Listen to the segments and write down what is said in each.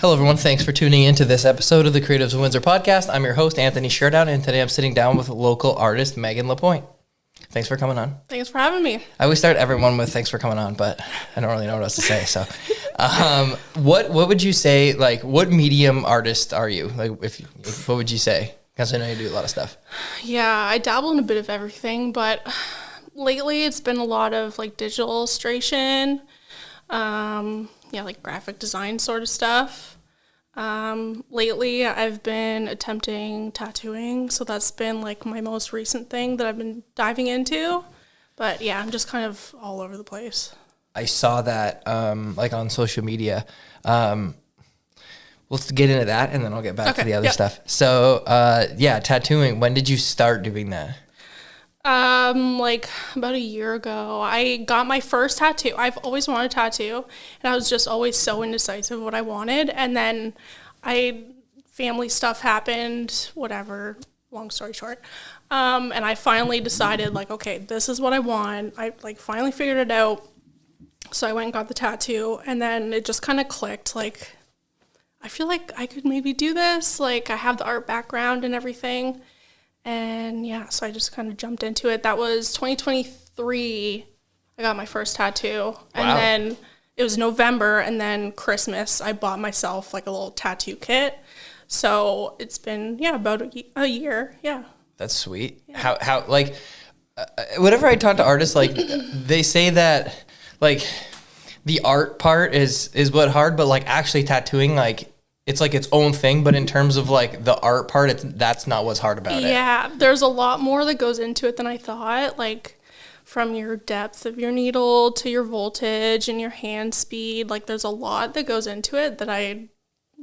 Hello, everyone. Thanks for tuning in to this episode of the Creatives of Windsor Podcast. I'm your host, Anthony Sherdown, and today I'm sitting down with local artist Megan Lapoint. Thanks for coming on. Thanks for having me. I always start everyone with thanks for coming on, but I don't really know what else to say. So, what would you say? Like, what medium artist are you? Like, what would you say? Because I know you do a lot of stuff. Yeah, I dabble in a bit of everything, but lately it's been a lot of like digital illustration, like graphic design sort of stuff. Lately I've been attempting tattooing, so that's been like my most recent thing that I've been diving into. But yeah, I'm just kind of all over the place. I saw that like on social media. Let's get into that, and then I'll get back to the other stuff. So, tattooing. When did you start doing that? Like about a year ago, I got my first tattoo. I've always wanted a tattoo, and I was just always so indecisive of what I wanted. And then family stuff happened, whatever, long story short. And I finally decided, like, okay, this is what I want. I finally figured it out. So I went and got the tattoo, and then it just kind of clicked. Like, I feel like I could maybe do this. Like, I have the art background and everything. And yeah, so I just kind of jumped into it. That was 2023. I got my first tattoo. Wow. And then it was November, and then Christmas, I bought myself like a little tattoo kit. So it's been, about a year. Yeah. That's sweet. Yeah. How whenever I talk to artists, like they say that like the art part is what hard, but like actually tattooing, like it's like its own thing, but in terms of like the art part, that's not what's hard about it. Yeah, there's a lot more that goes into it than I thought, like from your depth of your needle to your voltage and your hand speed. Like there's a lot that goes into it that I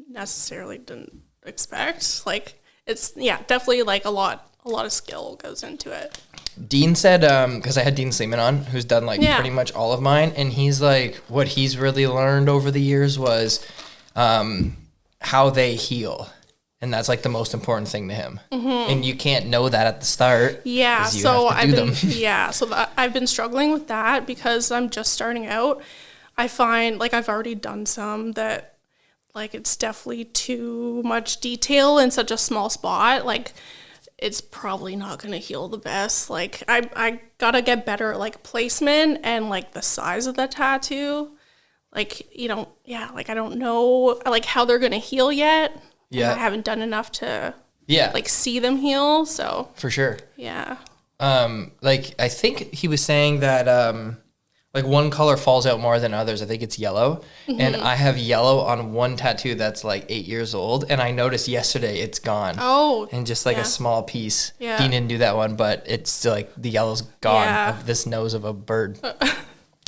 necessarily didn't expect. Like it's, definitely like a lot of skill goes into it. Dean said, because I had Dean Sleeman on, who's done like pretty much all of mine, and he's like, what he's really learned over the years was how they heal, and that's like the most important thing to him. Mm-hmm. And you can't know that at the start. Yeah, so I've been struggling with that because I'm just starting out. I find like I've already done some that like it's definitely too much detail in such a small spot. Like it's probably not going to heal the best. Like I gotta get better at like placement and like the size of the tattoo. Like, I don't know, like, how they're going to heal yet. Yeah. I haven't done enough to, like, see them heal, so. For sure. Yeah. I think he was saying that, like, one color falls out more than others. I think it's yellow. Mm-hmm. And I have yellow on one tattoo that's, like, 8 years old. And I noticed yesterday it's gone. Oh. And just, like, a small piece. Yeah. Dean didn't do that one, but it's still, like, the yellow's gone of this nose of a bird.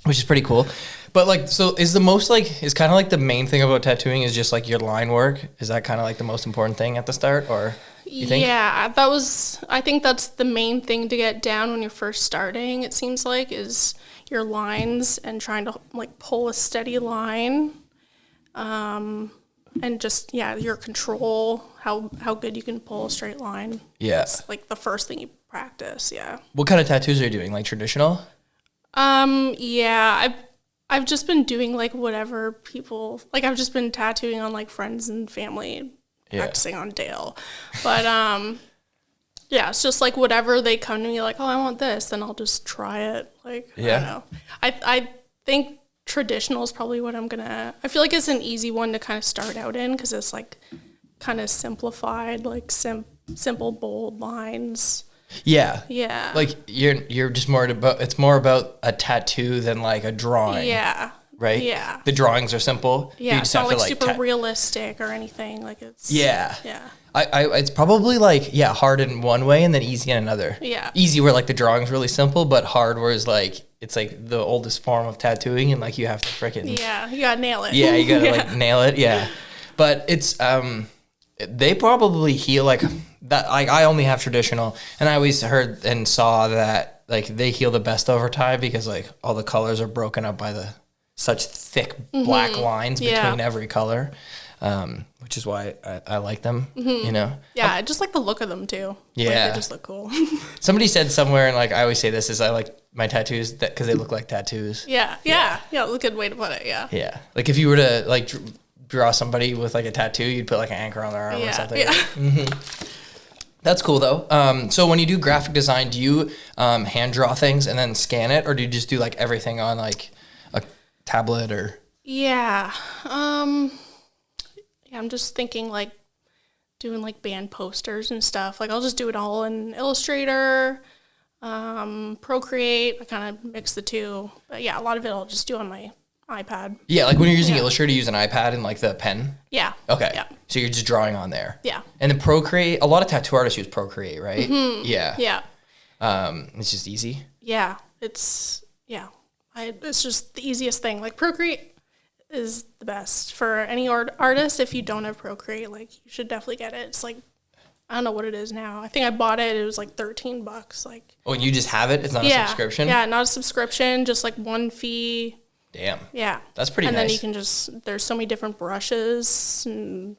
Which is pretty cool. But, like, so is kind of like the main thing about tattooing is just, like, your line work? Is that kind of, like, the most important thing at the start, or you think? Yeah, I think that's the main thing to get down when you're first starting, it seems like, is your lines and trying to, like, pull a steady line. And just, your control, how good you can pull a straight line. Yeah. It's, like, the first thing you practice, What kind of tattoos are you doing? Like, traditional? I've just been doing like whatever people like. I've just been tattooing on like friends and family, practicing on Dale. But it's just like whatever they come to me like, oh, I want this, then I'll just try it. Like I don't know. I think traditional is probably what I feel like it's an easy one to kind of start out in because it's like kind of simplified, like simple bold lines. Yeah. Yeah. Like you're just it's more about a tattoo than like a drawing. Yeah. Right? Yeah. The drawings are simple. Yeah. It's not like super realistic or anything. Like it's Yeah. It's probably like hard in one way and then easy in another. Yeah. Easy where like the drawing's really simple, but hard where it's like the oldest form of tattooing and like you have to frickin' you gotta nail it. Yeah, you gotta like nail it. Yeah. But it's they probably heal like that. Like I only have traditional, and I always heard and saw that like they heal the best over time because like all the colors are broken up by the such thick black lines between every color, which is why I like them. You know. Yeah, I just like the look of them too. Yeah, like, they just look cool. Somebody said somewhere, and like I always say this is I like my tattoos because they look like tattoos. Yeah, that's a good way to put it. Yeah. Yeah, like if you were to like draw somebody with like a tattoo, you'd put like an anchor on their arm or something. Yeah. That's cool though. So when you do graphic design, do you hand draw things and then scan it, or do you just do like everything on like a tablet or? Yeah. I'm just thinking like doing like band posters and stuff. Like I'll just do it all in Illustrator, Procreate. I kind of mix the two. But yeah, a lot of it I'll just do on my iPad. Yeah, like when you're using Illustrator, you use an iPad and like the pen? Yeah. Okay. Yeah. So you're just drawing on there. Yeah. And then Procreate, a lot of tattoo artists use Procreate, right? Mm-hmm. Yeah. Yeah. It's just easy. Yeah. It's just the easiest thing. Like Procreate is the best for any artist. If you don't have Procreate, like you should definitely get it. It's like, I don't know what it is now. I think I bought it. It was like $13. Like. Oh, and you just have it? It's not a subscription? Yeah, not a subscription. Just like one fee. Damn. Yeah. That's pretty nice. And then you can there's so many different brushes and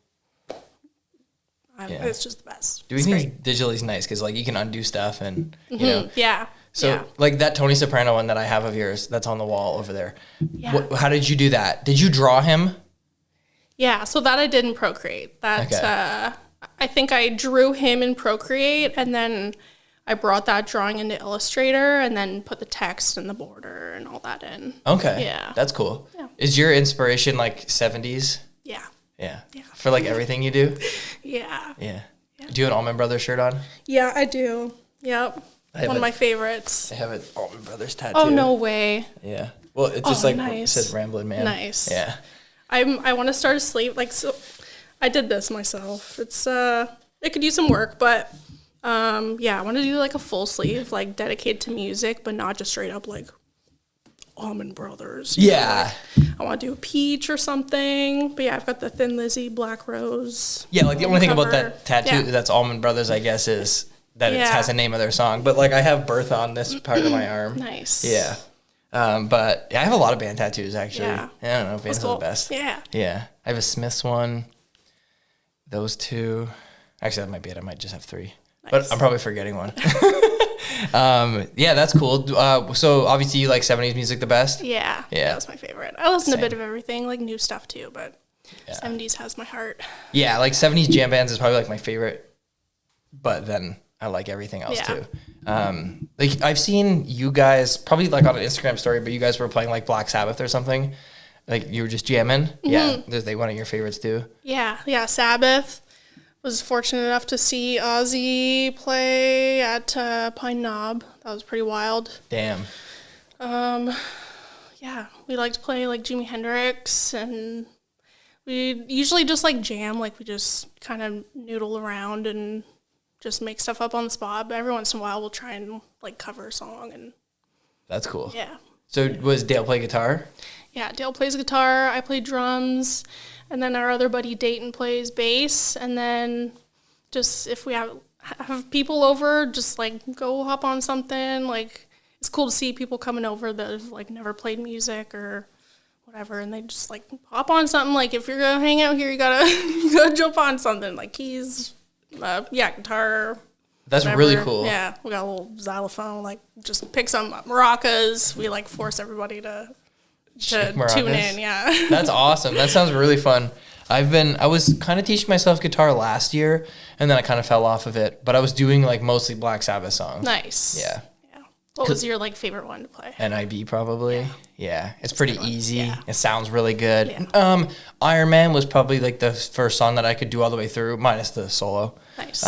it's just the best. Doing things digitally is nice because like you can undo stuff and, you know. Yeah. So like that Tony Soprano one that I have of yours, that's on the wall over there. Yeah. How did you do that? Did you draw him? Yeah. So that I did in Procreate. That, I think I drew him in Procreate and then I brought that drawing into Illustrator and then put the text and the border and all that in. Okay. Yeah. That's cool. Yeah. Is your inspiration like 70s? Yeah. Yeah. Yeah. For like everything you do? Yeah. Yeah. Do you have an Allman Brothers shirt on? Yeah, I do. Yep. One of my favorites. I have an Allman Brothers tattoo. Oh, no way. Yeah. Well, it's just like nice. it says Ramblin' Man. Nice. Yeah. I want to start a sleeve. Like, so I did this myself. It's, it could use some work, but I want to do like a full sleeve, like dedicated to music, but not just straight up like Allman Brothers. Yeah. Like, I want to do a peach or something. But yeah, I've got the Thin Lizzy, Black Rose. Yeah, like the only thing about cover. that tattoo that's Allman Brothers, I guess, is that it has a name of their song. But like I have Bertha on this part of my arm. Nice. Yeah. But I have a lot of band tattoos actually. Yeah. I don't know, bands are the best. Yeah. Yeah. I have a Smiths one. Those two. Actually, that might be it. I might just have three. Nice. But I'm probably forgetting one. Yeah, that's cool. So obviously you like 70s music the best? Yeah. Yeah. That's my favorite. I listen to a bit of everything, like new stuff too, but 70s has my heart. Yeah, like 70s jam bands is probably like my favorite. But then I like everything else too. Like I've seen you guys probably like on an Instagram story, but you guys were playing like Black Sabbath or something. Like you were just jamming. Mm-hmm. Yeah. Is they one of your favorites too? Yeah. Yeah. Sabbath. Was fortunate enough to see Ozzy play at Pine Knob. That was pretty wild. Damn. Yeah, we like to play like Jimi Hendrix, and we usually just like jam. Like we just kind of noodle around and just make stuff up on the spot. But every once in a while, we'll try and like cover a song. And that's cool. Yeah. So was Dale play guitar? Yeah, Dale plays guitar. I play drums. And then our other buddy Dayton plays bass. And then just if we have people over, just like go hop on something. Like it's cool to see people coming over that have like never played music or whatever, and they just like hop on something. Like if you're gonna hang out here, you gotta jump on something like keys, guitar. That's whatever. Really cool. Yeah, we got a little xylophone. Like just pick some maracas. We like force everybody to tune in. Yeah, that's awesome. That sounds really fun. I was kind of teaching myself guitar last year, and then I kind of fell off of it. But I was doing like mostly Black Sabbath songs. Nice. Yeah. What was your like favorite one to play? NIB probably. Yeah. It's pretty easy. Yeah. It sounds really good. Yeah. Iron Man was probably like the first song that I could do all the way through, minus the solo. Nice.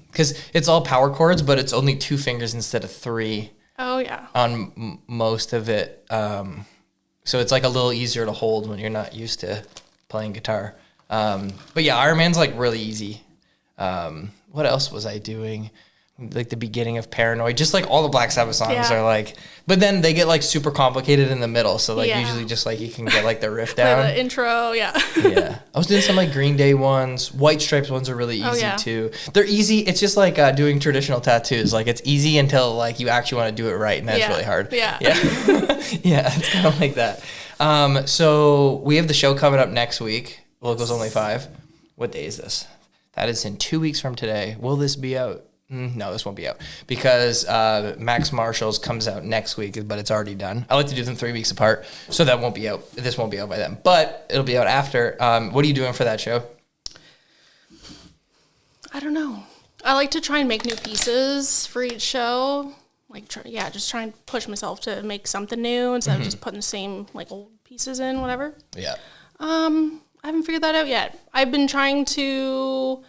Because it's all power chords, but it's only 2 fingers instead of 3. Oh yeah. On most of it. So it's like a little easier to hold when you're not used to playing guitar. But yeah, Iron Man's like really easy. What else was I doing? Like the beginning of Paranoid, just like all the Black Sabbath songs are like, but then they get like super complicated in the middle. So like usually just like you can get like the riff down. The intro, yeah. Yeah. I was doing some like Green Day ones. White Stripes ones are really easy too. They're easy. It's just like doing traditional tattoos. Like it's easy until like you actually want to do it right, and that's really hard. Yeah. Yeah. Yeah, it's kind of like that. So we have the show coming up next week. Locals Only 5. What day is this? That is in 2 weeks from today. Will this be out? No, this won't be out because Max Marshall's comes out next week, but it's already done. I like to do them 3 weeks apart, so that won't be out. This won't be out by then, but it'll be out after. What are you doing for that show? I don't know. I like to try and make new pieces for each show. Like, just try and push myself to make something new instead of just putting the same like old pieces in, whatever. Yeah. I haven't figured that out yet. I've been trying to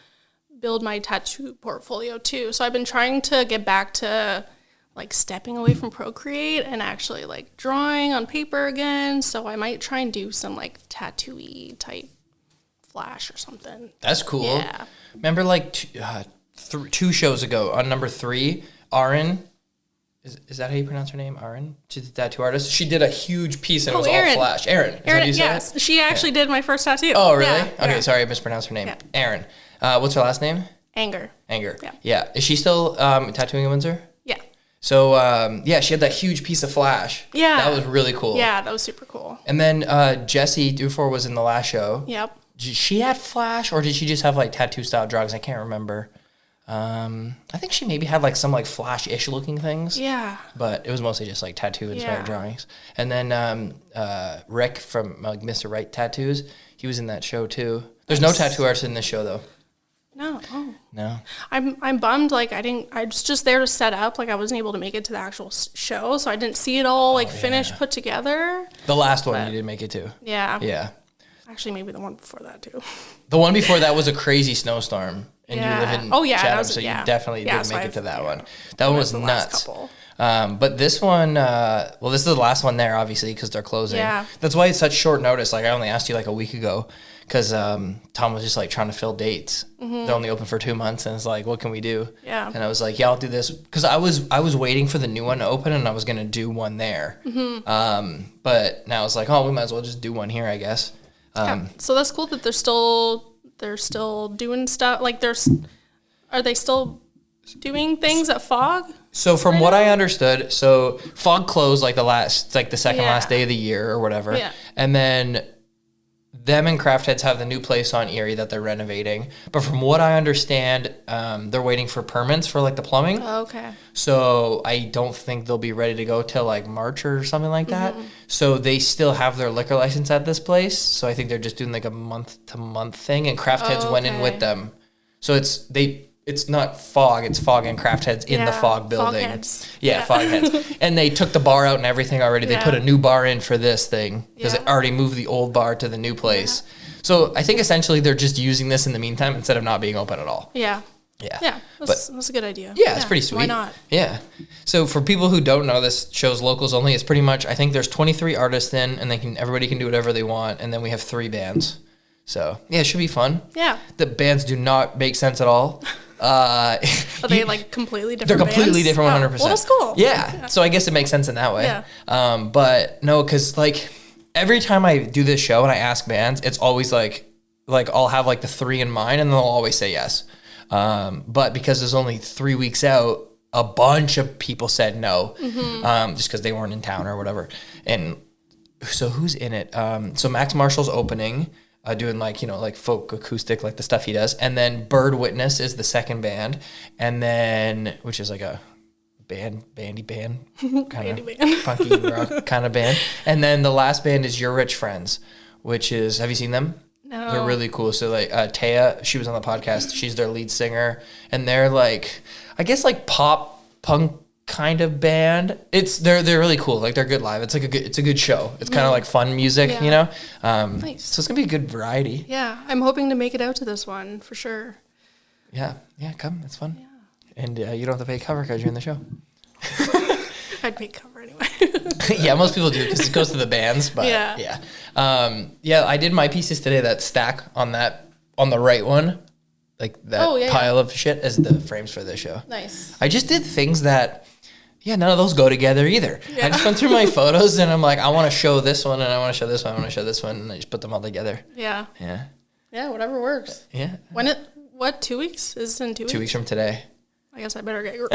build my tattoo portfolio too. So I've been trying to get back to like stepping away from Procreate and actually like drawing on paper again. So I might try and do some like tattoo-y type flash or something. That's cool. Yeah. Remember like 2 shows ago on number 3, Arin. Is that how you pronounce her name? Arin? She's a tattoo artist. She did a huge piece and it was Erin. all flash. Erin. Yes. She actually did my first tattoo. Oh, really? Yeah, Okay, sorry, I mispronounced her name. Yeah. Erin. What's her last name? Anger. Yeah. Is she still tattooing in Windsor? Yeah. So, she had that huge piece of flash. Yeah. That was really cool. Yeah, that was super cool. And then Jessie Dufour was in the last show. Yep. Did she had flash, or did she just have, like, tattoo-style drawings? I can't remember. I think she maybe had, like, some, like, flash-ish looking things. Yeah. But it was mostly just, like, tattoo-inspired drawings. And then Rick from, like, Mr. Right Tattoos, he was in that show, too. There's no tattoo artist in this show, though. No. Oh. No. I'm bummed. Like I was just there to set up. Like I wasn't able to make it to the actual show, so I didn't see it all finished, put together. The last one you didn't make it to. Yeah. Yeah. Actually, maybe the one before that too. The one before that was a crazy snowstorm, and you live in Chatham, was, so you definitely didn't make it to that one. That one one was nuts. But this one, this is the last one there, obviously, because they're closing. Yeah. That's why it's such short notice. Like I only asked you like a week ago, because Tom was just like trying to fill dates. They're only open for 2 months, and it's like, what can we do? Yeah. And I was like, yeah, I'll do this, because I was waiting for the new one to open, and I was gonna do one there. But now it's like, oh, we might as well just do one here, I guess. So that's cool that they're still doing stuff. Like are they still doing things at Fog? So from what I understood, so Fog closed like the second last day of the year or whatever. Yeah. And then them and Craft Heads have the new place on Erie that they're renovating. But from what I understand, they're waiting for permits for like the plumbing. Oh, okay. So I don't think they'll be ready to go till like March or something like that. So they still have their liquor license at this place. So I think they're just doing like a month to month thing, and Craft Heads went in with them. So it's not Fog, it's Fog and Craft Heads in the Fog building. Fog Heads. Yeah, Fog Heads. And they took the bar out and everything already. They put a new bar in for this thing because they already moved the old bar to the new place. So I think essentially they're just using this in the meantime instead of not being open at all. Yeah. Yeah. Yeah. That's a good idea. Yeah, it's pretty sweet. Why not? Yeah. So for people who don't know, this show's locals only. It's pretty much, I think there's 23 artists in, and everybody can do whatever they want. And then we have 3 bands. So yeah, it should be fun. Yeah. The bands do not make sense at all. Are they like completely different? They're completely bands? different, 100%. Well, that's cool. Yeah. So I guess it makes sense in that way. Yeah. But no, because like every time I do this show and I ask bands, it's always like I'll have like the 3 in mind, and they'll always say yes. But because there's only 3 weeks out, a bunch of people said no, just because they weren't in town or whatever. And so who's in it? So Max Marshall's opening. Doing like folk acoustic, like the stuff he does. And then Bird Witness is the second band. And then, which is like a bandy band, kind of funky rock kind of band. And then the last band is Your Rich Friends, which is, have you seen them? No. They're really cool. So like Taya, she was on the podcast. She's their lead singer. And they're like, I guess like pop punk kind of band. They're really cool. Like they're good live. It's a good show. It's kind of like fun music, you know. Nice. So it's gonna be a good variety. Yeah, I'm hoping to make it out to this one for sure. Yeah, come. It's fun. Yeah. And you don't have to pay cover because you're in the show. I'd pay cover anyway. Yeah, most people do because it goes to the bands. But yeah. I did my pieces today that stack on the right one. Like that pile of shit as the frames for this show. Nice. I just did things that, none of those go together either. Yeah. I just went through my photos and I'm like, I want to show this one and I want to show this one, I want to show this one, and I just put them all together. Yeah. Yeah. Yeah, whatever works. Yeah. What, 2 weeks? Is it in 2 weeks? 2 weeks from today. I guess I better get drawn.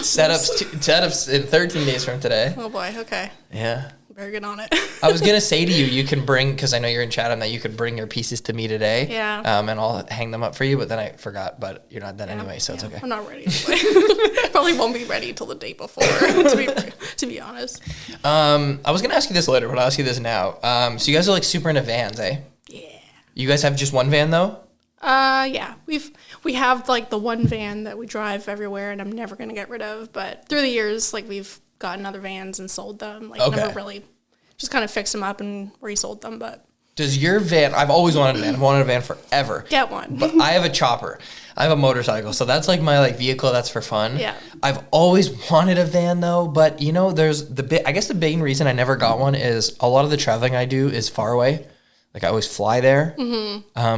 Setups in 13 days from today. Oh boy, okay. Yeah. better get on it. I was going to say to you, you can bring, because I know you're in Chatham, that you could bring your pieces to me today. Yeah. And I'll hang them up for you, but then I forgot, but you're not done anyway, so it's okay. I'm not ready anyway. Probably won't be ready till the day before, to be honest. I was going to ask you this later, but I'll ask you this now. So you guys are like super into vans, eh? Yeah. You guys have just one van though? Yeah. We have like the one van that we drive everywhere and I'm never going to get rid of, but through the years, like we've gotten other vans and sold them. Like never really, just kind of fixed them up and resold them, but. Does your van, I've always wanted a van. I've wanted a van forever. Get one. But I have a chopper. I have a motorcycle. So that's like my like vehicle that's for fun. Yeah. I've always wanted a van though. But you know, there's I guess the main reason I never got one is a lot of the traveling I do is far away. Like I always fly there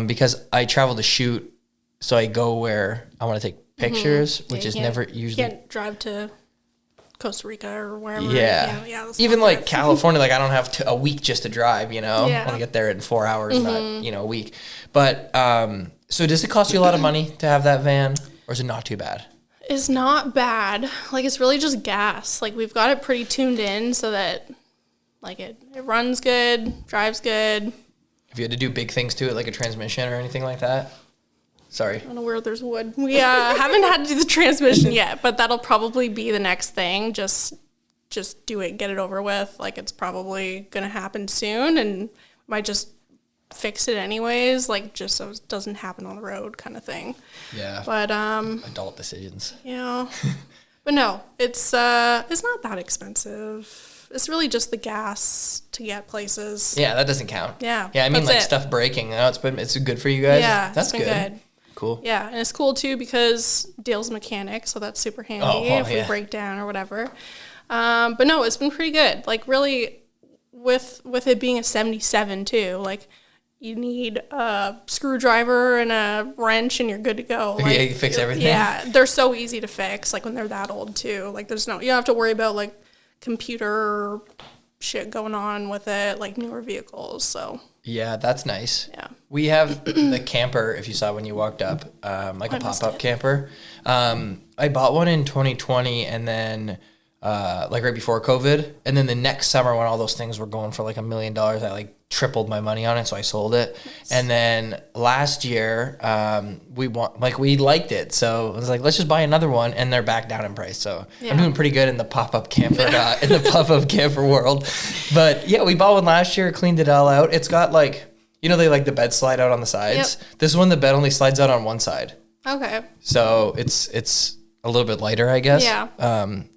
because I travel to shoot. So I go where I want to take pictures, which is never usually. You can't drive to Costa Rica or wherever. Yeah. Even like California, like I don't have a week just to drive, you know. Yeah. I want to get there in 4 hours, not, you know, a week. But so does it cost you a lot of money to have that van, or is it not too bad? It's not bad. Like it's really just gas. Like we've got it pretty tuned in so that like it runs good, drives good. Have you had to do big things to it, like a transmission or anything like that? Sorry. I don't know where there's wood. We haven't had to do the transmission yet, but that'll probably be the next thing. Just do it, get it over with. Like it's probably gonna happen soon, and might just fix it anyways, like just so it doesn't happen on the road, kind of thing. Yeah. But adult decisions. Yeah. But no, it's not that expensive. It's really just the gas to get places. Yeah, that doesn't count. Yeah. Yeah, I mean like it. Stuff breaking. You know, it's good for you guys. Yeah, that's it's been good. Cool. Yeah, and it's cool too because Dale's a mechanic, so that's super handy if we break down or whatever. But no, it's been pretty good. Like really, with it being a 77 too, like you need a screwdriver and a wrench and you're good to go. Like, yeah, you fix everything. Yeah, they're so easy to fix. Like when they're that old too. Like you don't have to worry about like computer shit going on with it, like newer vehicles. So. Yeah, that's nice. Yeah. We have the camper, if you saw when you walked up, like a pop-up camper. I bought one in 2020 and then like right before COVID. And then the next summer when all those things were going for like $1 million, I like tripled my money on it. So I sold it. Nice. And then last year we liked it. So I was like, let's just buy another one. And they're back down in price. So I'm doing pretty good in the pop-up camper, in the pop-up camper world. But yeah, we bought one last year, cleaned it all out. It's got like, you know, they like the bed slide out on the sides. Yep. This one, the bed only slides out on one side. Okay. So it's a little bit lighter, I guess. Yeah.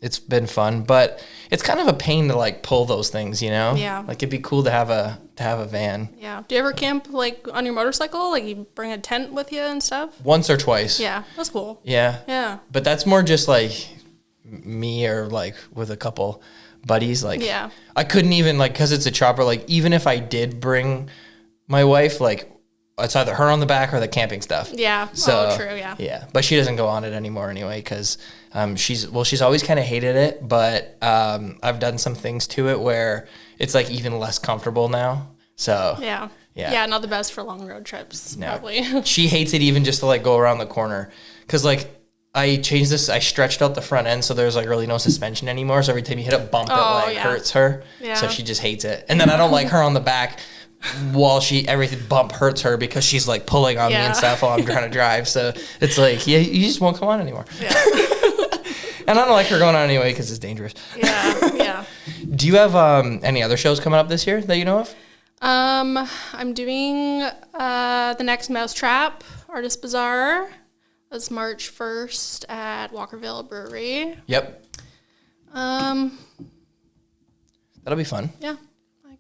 It's been fun, but it's kind of a pain to like pull those things, you know? Yeah. Like it'd be cool to have a van. Yeah. Do you ever camp like on your motorcycle? Like you bring a tent with you and stuff? Once or twice. Yeah. That's cool. Yeah. Yeah. But that's more just like me or like with a couple buddies. Like yeah. I couldn't even like, cause it's a chopper, like even if I did bring my wife, like it's either her on the back or the camping stuff. Yeah. So, true. Yeah. Yeah. But she doesn't go on it anymore anyway because she's always kind of hated it. But I've done some things to it where it's like even less comfortable now. So yeah. Yeah. Not the best for long road trips. No. Probably. She hates it even just to like go around the corner because like I changed this. I stretched out the front end so there's like really no suspension anymore. So every time you hit a bump, it like hurts her. Yeah. So she just hates it. And then I don't like her on the back. While everything bump hurts her because she's like pulling on me and stuff while I'm trying to drive. So it's like, yeah, you just won't come on anymore. Yeah. And I don't like her going on anyway because it's dangerous. Yeah, yeah. Do you have any other shows coming up this year that you know of? I'm doing the next Mousetrap Artist Bazaar. That's March 1st at Walkerville Brewery. Yep. That'll be fun. Yeah.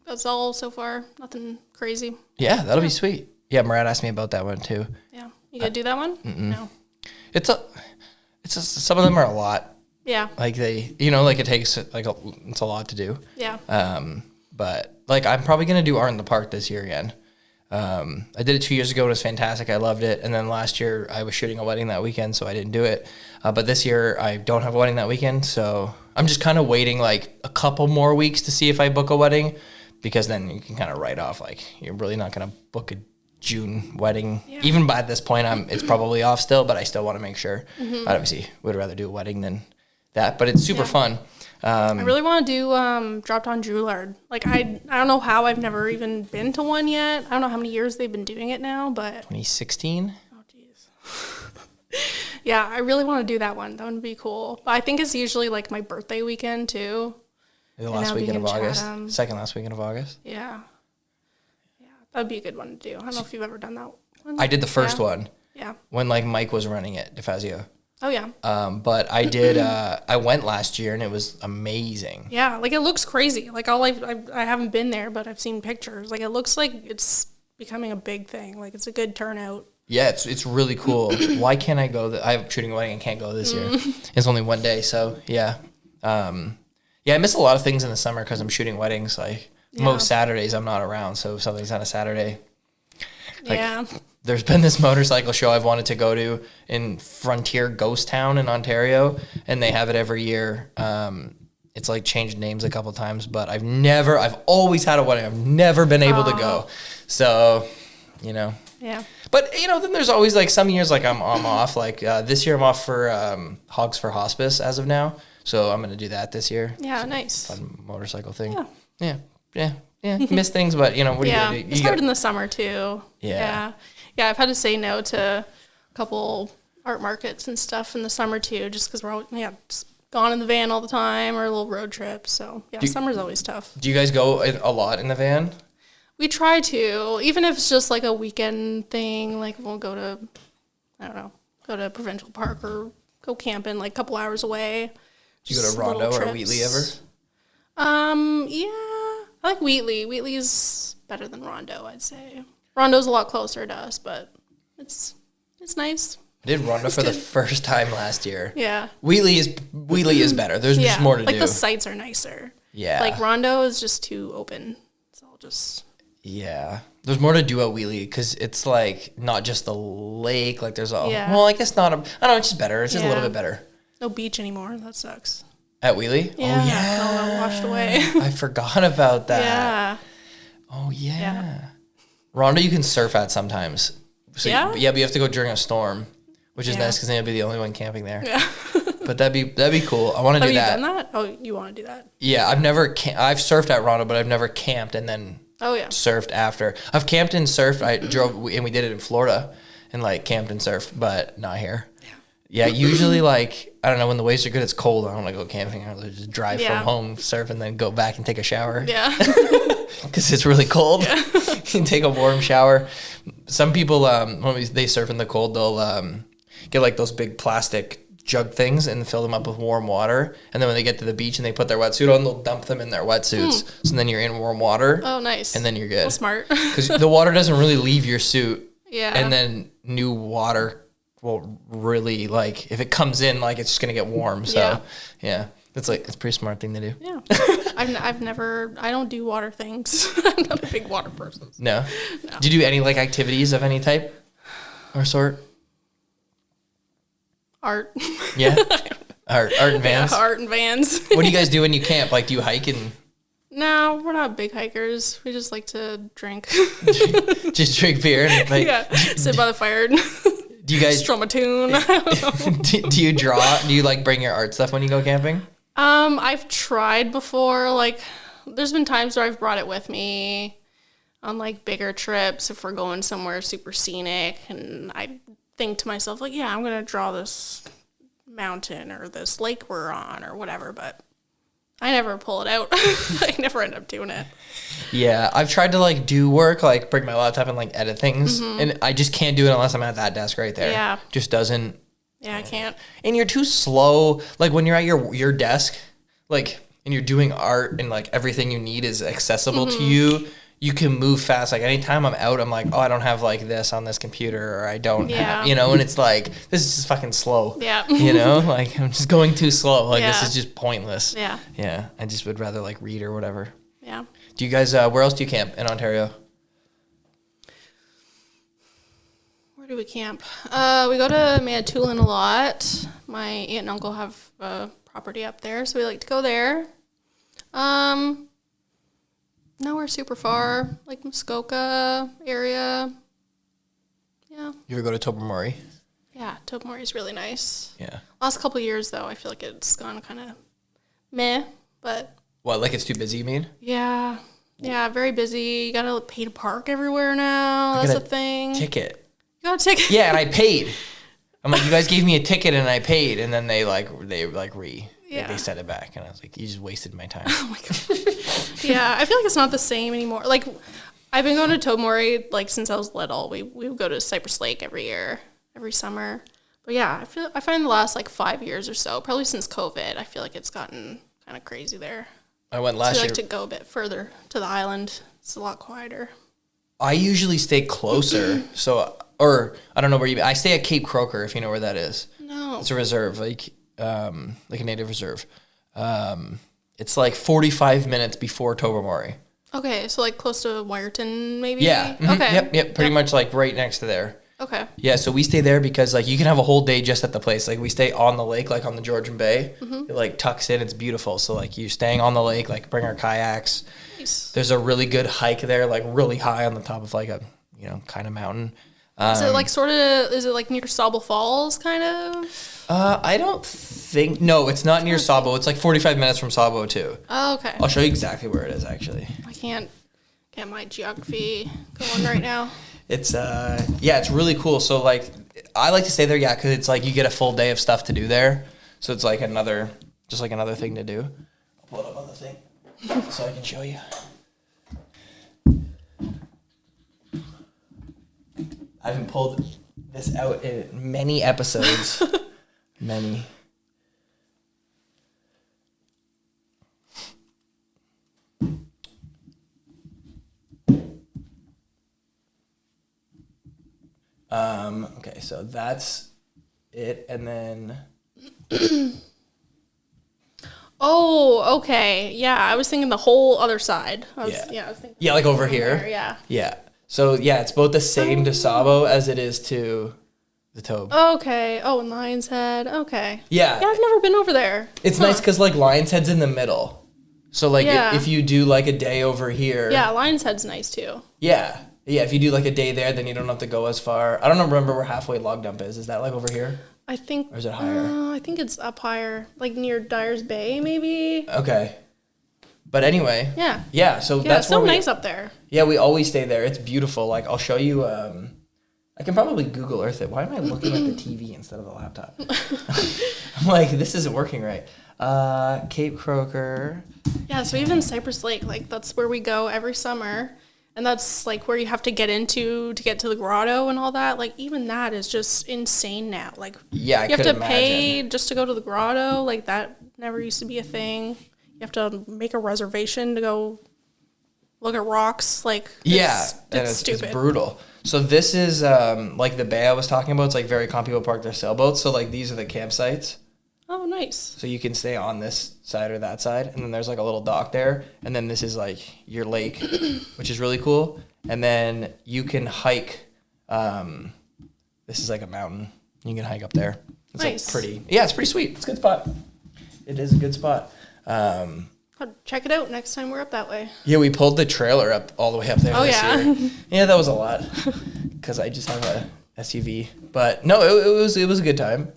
That's all so far. Nothing crazy. Yeah, that'll be sweet. Yeah, Murad asked me about that one too. Yeah, you gonna do that one? No. Some of them are a lot. Yeah. Like like it takes like it's a lot to do. Yeah. But like I'm probably gonna do Art in the Park this year again. I did it 2 years ago. It was fantastic. I loved it. And then last year I was shooting a wedding that weekend, so I didn't do it. But this year I don't have a wedding that weekend, so I'm just kind of waiting like a couple more weeks to see if I book a wedding. Because then you can kind of write off, like, you're really not going to book a June wedding. Yeah. Even by this point, it's probably off still, but I still want to make sure. Mm-hmm. I obviously would rather do a wedding than that, but it's super fun. I really want to do Drop Down Droulard. Like, I don't know how. I've never even been to one yet. I don't know how many years they've been doing it now, but 2016. oh jeez. Yeah, I really want to do that one. That would be cool. But I think it's usually like my birthday weekend too. The last weekend of August. Second last weekend of August. Yeah. Yeah, that'd be a good one to do. I don't know if you've ever done that one. I did the first one. Yeah. When like Mike was running it, DeFazio. Oh yeah. But I did. I went last year and it was amazing. Yeah, like it looks crazy. Like I haven't been there, but I've seen pictures. Like it looks like it's becoming a big thing. Like it's a good turnout. Yeah, it's really cool. Why can't I go? I'm shooting a wedding and can't go this year. It's only one day, so yeah. Yeah, I miss a lot of things in the summer because I'm shooting weddings. Like most Saturdays, I'm not around, so if something's on a Saturday. Like, there's been this motorcycle show I've wanted to go to in Frontier Ghost Town in Ontario, and they have it every year. It's like changed names a couple times, but I've always had a wedding. I've never been able to go. So, you know. Yeah. But, you know, then there's always like some years like I'm off. Like this year I'm off for Hogs for Hospice as of now. So I'm going to do that this year. Yeah, nice. Fun motorcycle thing. Yeah. Miss things, but, you know, what do you do? It's hard in the summer too. Yeah, I've had to say no to a couple art markets and stuff in the summer too, just because we're all, just gone in the van all the time or a little road trip. So, yeah, summer's always tough. Do you guys go a lot in the van? We try to, even if it's just like a weekend thing, like we'll go to Provincial Park or go camping like a couple hours away. Do you go to Rondo or Wheatley ever? Yeah, I like Wheatley. Wheatley's better than Rondo, I'd say. Rondo's a lot closer to us, but it's nice. I did Rondo for the first time last year. Yeah. Wheatley is better. There's just more to do. Like the sites are nicer. Yeah. Like Rondo is just too open. It's all just... Yeah. There's more to do at Wheatley because it's like not just the lake. Like there's all... Yeah. Well, I guess not. I don't know. It's just better. It's just a little bit better. No beach anymore. That sucks. At Wheatley? Yeah. Oh, yeah. All that washed away. I forgot about that. Yeah. Oh, yeah. Rondo you can surf at sometimes. So but you have to go during a storm, which is nice because then you'll be the only one camping there. Yeah. But that'd be cool. I want to do that. Have you done that? Oh, you want to do that? Yeah, I've surfed at Rondo, but I've never camped and then surfed after. I've camped and surfed. I drove and we did it in Florida and like camped and surfed, but not here. Yeah, usually like I don't know when the waves are good, it's cold. I don't want to go camping. I just drive from home, surf, and then go back and take a shower. Yeah, because it's really cold. Yeah. You take a warm shower. Some people when they surf in the cold, they'll get like those big plastic jug things and fill them up with warm water. And then when they get to the beach and they put their wetsuit on, they'll dump them in their wetsuits. So then you're in warm water. Oh, nice. And then you're good. Well, smart. Because the water doesn't really leave your suit. Yeah. And then new water will really like if it comes in like it's just gonna get warm. So yeah. It's a pretty smart thing to do. Yeah. I don't do water things. I'm not a big water person. No. Do you do any like activities of any type or sort? Art. Yeah. Art and vans. Yeah, art and vans. What do you guys do when you camp? Like do you hike and No, we're not big hikers. We just like to drink. Just drink beer and like sit by the fire. Do you guys strum a tune? I don't know. Do you draw? Do you like bring your art stuff when you go camping? I've tried before. Like, there's been times where I've brought it with me on like bigger trips if we're going somewhere super scenic, and I think to myself like, yeah, I'm gonna draw this mountain or this lake we're on or whatever, but I never pull it out. I never end up doing it. Yeah, I've tried to like do work, like bring my laptop and like edit things, and I just can't do it unless I'm at that desk right there. Yeah, just doesn't. Yeah, I can't. And you're too slow. Like when you're at your desk, like and you're doing art and like everything you need is accessible to you. You can move fast. Like anytime I'm out, I'm like, oh, I don't have like this on this computer, or I don't have, you know, and it's like, this is just fucking slow. Yeah. You know, like I'm just going too slow. Like this is just pointless. Yeah. Yeah. I just would rather like read or whatever. Yeah. Do you guys, where else do you camp in Ontario? Where do we camp? We go to Manitoulin a lot. My aunt and uncle have property up there, so we like to go there. Nowhere super far, like Muskoka area. Yeah. You ever go to Tobermory? Yeah, Tobermory is really nice. Yeah. Last couple of years, though, I feel like it's gone kind of meh, but... What, like it's too busy, you mean? Yeah. Yeah, very busy. You gotta pay to park everywhere now. That's a thing. Ticket. You got a ticket? Yeah, and I paid. I'm like, you guys gave me a ticket and I paid, and then they set it back, and I was like, you just wasted my time. Oh my god. Yeah, I feel like it's not the same anymore. Like, I've been going to Tobermory like since I was little. We would go to Cypress Lake every year, every summer. But yeah, I find the last like 5 years or so, probably since COVID, I feel like it's gotten kind of crazy there. I went last year. I like to go a bit further to the island. It's a lot quieter. I usually stay closer, or I don't know where I stay at Cape Croker, if you know where that is. No. It's a reserve, like a native reserve. It's like 45 minutes before Tobermory. Okay, so like close to Wyerton, maybe? Yeah. Mm-hmm. Okay. Yep. Pretty much like right next to there. Okay. Yeah, so we stay there because like you can have a whole day just at the place. Like we stay on the lake, like on the Georgian Bay. Mm-hmm. It like tucks in. It's beautiful. So like you're staying on the lake, like bring our kayaks. Nice. There's a really good hike there, like really high on the top of like a kind of mountain. Is it like is it like near Sauble Falls kind of? I don't think, no, it's not near Sauble. It's like 45 minutes from Sauble too. Oh, okay. I'll show you exactly where it is actually. I can't get my geography going right now. It's it's really cool. So like I like to stay there, because it's like you get a full day of stuff to do there. So it's like another thing to do. I'll pull it up on the thing so I can show you. I haven't pulled this out in many episodes. Many. Okay, so that's it, and then... Oh, okay. Yeah, I was thinking the whole other side. I was thinking... Yeah, like over here? There, yeah. Yeah. So, yeah, it's both the same to Sabo as it is to the Tobe. Okay. Oh, and Lion's Head. Okay. Yeah. Yeah, I've never been over there. It's nice because, like, Lion's Head's in the middle. So, like, if you do, like, a day over here... Yeah, Lion's Head's nice, too. Yeah. Yeah, if you do, like, a day there, then you don't have to go as far. I don't remember where halfway log dump is. Is that, like, over here? I think... Or is it higher? I think it's up higher. Like, near Dyer's Bay, maybe? Okay. But anyway. Yeah. Yeah, so that's it's so nice up there. Yeah, we always stay there. It's beautiful. Like, I'll show you... I can probably Google Earth it. Why am I looking at the TV instead of the laptop? I'm like, this isn't working right. Cape Croker. Yeah, so even Cypress Lake, like, that's where we go every summer. And that's, like, where you have to get into to get to the grotto and all that. Like, even that is just insane now. Like, yeah, you have to pay just to go to the grotto. Like, that never used to be a thing. You have to make a reservation to go look at rocks. Like, it's stupid. It's brutal. So this is, like, the bay I was talking about. It's, like, very common people park their sailboats. So, like, these are the campsites. Oh, nice. So you can stay on this side or that side, and then there's like a little dock there, and then this is like your lake, which is really cool. And then you can hike. This is like a mountain. You can hike up there. It's nice. Like pretty. Yeah, it's pretty sweet. It's a good spot. It is a good spot. I'll check it out next time we're up that way. Yeah, we pulled the trailer up all the way up there. Oh, yeah. Year. Yeah, that was a lot because I just have a SUV. But no, it was a good time.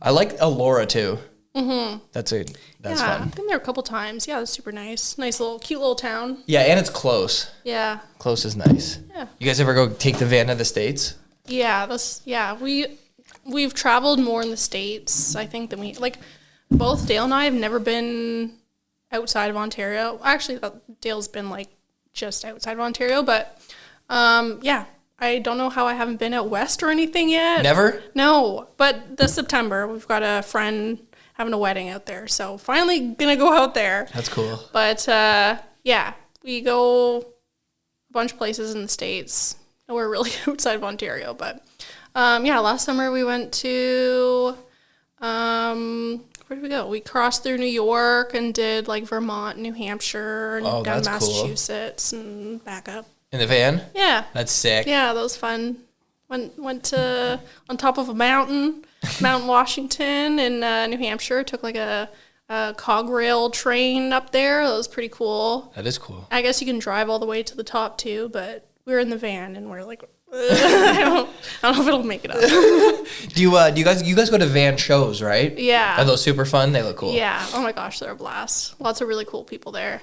I like Elora too. Mm-hmm. That's fun. I've been there a couple times. Yeah, it's super nice. Cute little town. Yeah, and it's close. Yeah. Close is nice. Yeah. You guys ever go take the van to the States? Yeah, we've traveled more in the States, I think, than both Dale and I have never been outside of Ontario. Actually, Dale's been like just outside of Ontario, but yeah. I don't know how I haven't been out west or anything yet. Never? No, but this September, we've got a friend having a wedding out there, so finally gonna go out there. That's cool. But, yeah, we go a bunch of places in the States. Nowhere really outside of Ontario, but, yeah, last summer we went to, where did we go? We crossed through New York and did, like, Vermont, New Hampshire, and down Massachusetts and back up. In the van? Yeah. That's sick. Yeah, that was fun. Went to on top of a mountain, Mount Washington in New Hampshire. Took like a cog rail train up there. That was pretty cool. That is cool. I guess you can drive all the way to the top too, but we were in the van and we're like I don't know if it'll make it up. Do you guys go to van shows, right? Yeah. Are those super fun? They look cool. Yeah. Oh my gosh, they're a blast. Lots of really cool people there.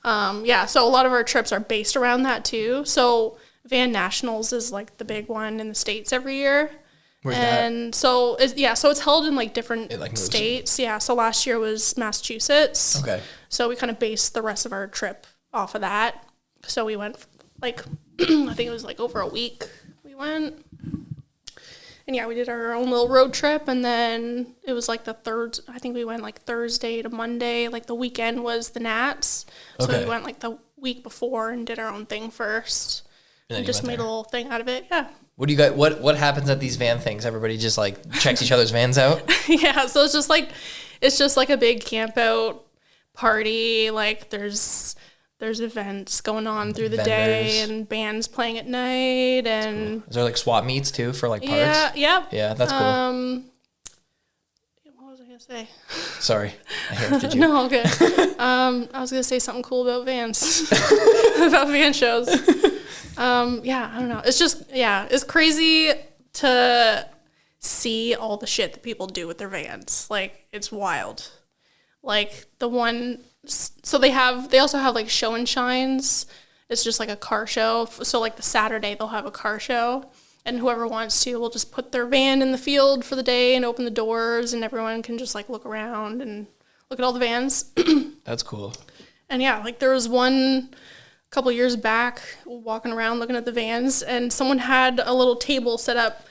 Yeah. So a lot of our trips are based around that too. So Van Nationals is like the big one in the States every year. Where's and that? so it's held in like different moves. states. Yeah. So last year was Massachusetts. Okay. So we kind of based the rest of our trip off of that. So we went like, I think it was like over a week we went. And yeah, we did our own little road trip. And then it was like I think we went like Thursday to Monday. Like the weekend was the Nats. So we went like the week before and did our own thing first. And just made a little thing out of it. Yeah. What do you guys, what happens at these van things? Everybody just like checks each other's vans out? Yeah. So it's just like a big camp out party. Like there's events going on through the day and bands playing at night. And cool. Is there like swap meets too for like parts? Yeah, yep. Yeah, that's cool. What was I gonna say? Sorry, I interrupted you. No, all good. I was gonna say something cool about vans, about van shows. Yeah, I don't know. It's just it's crazy to see all the shit that people do with their vans. Like it's wild. Like the one. So they also have like show and shines. It's just like a car show. So like the Saturday they'll have a car show, and whoever wants to will just put their van in the field for the day and open the doors, and everyone can just like look around and look at all the vans. That's cool. And yeah, like there was one a couple years back walking around looking at the vans, and someone had a little table set up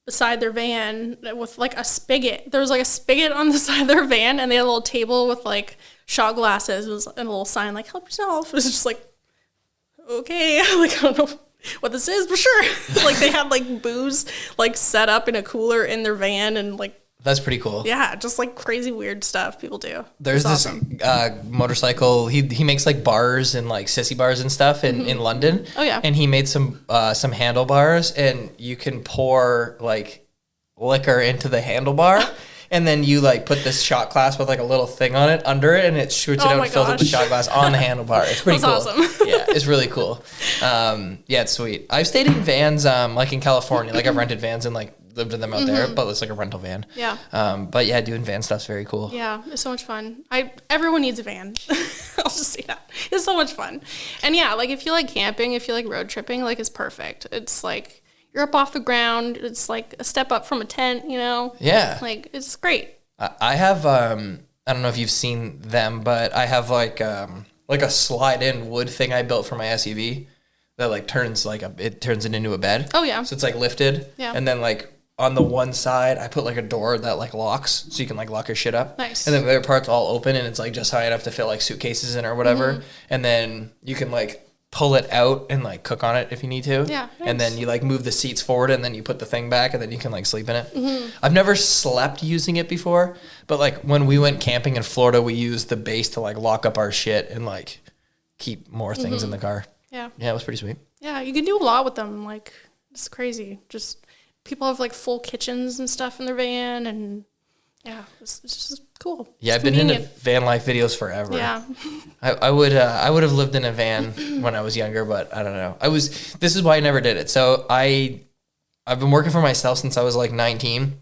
beside their van with like a spigot. There was like a spigot on the side of their van, and they had a little table with like shot glasses. It was and a little sign like "Help yourself." It was just like, okay, like I don't know what this is, but sure. Like they had like booze like set up in a cooler in their van, and like that's pretty cool. Yeah, just like crazy weird stuff people do. There's this motorcycle. He makes like bars and like sissy bars and stuff in London. Oh yeah. And he made some handlebars, and you can pour like liquor into the handlebar. And then you like put this shot glass with like a little thing on it under it, and it shoots it out and fills up the shot glass on the handlebar. It's pretty cool. Awesome. Yeah, it's really cool. Yeah, it's sweet. I've stayed in vans like in California. Like I've rented vans and like lived in them out there, but it's like a rental van. Yeah. But yeah, doing van stuff's very cool. Yeah, it's so much fun. Everyone needs a van. I'll just say that. It's so much fun. And yeah, like if you like camping, if you like road tripping, like it's perfect. It's like you're up off the ground. It's like a step up from a tent, you know? Yeah. Like it's great. I have I don't know if you've seen them, but I have like a slide in wood thing I built for my SUV that like turns it turns it into a bed. Oh yeah. So it's like lifted. Yeah. And then like on the one side I put like a door that like locks, so you can like lock your shit up. Nice. And then the other part's all open, and it's like just high enough to fit like suitcases in or whatever. And then you can like pull it out and like cook on it if you need to. Yeah. Nice. And then you like move the seats forward, and then you put the thing back, and then you can like sleep in it. I've never slept using it before, but like when we went camping in Florida, we used the base to like lock up our shit and like keep more things in the car. Yeah. Yeah, it was pretty sweet. Yeah, you can do a lot with them. Like it's crazy. Just people have like full kitchens and stuff in their van, and yeah, it's just cool. Yeah, it's I've been into van life videos forever. Yeah. I would have lived in a van when I was younger, but I don't know. This is why I never did it. So I've been working for myself since I was like 19. And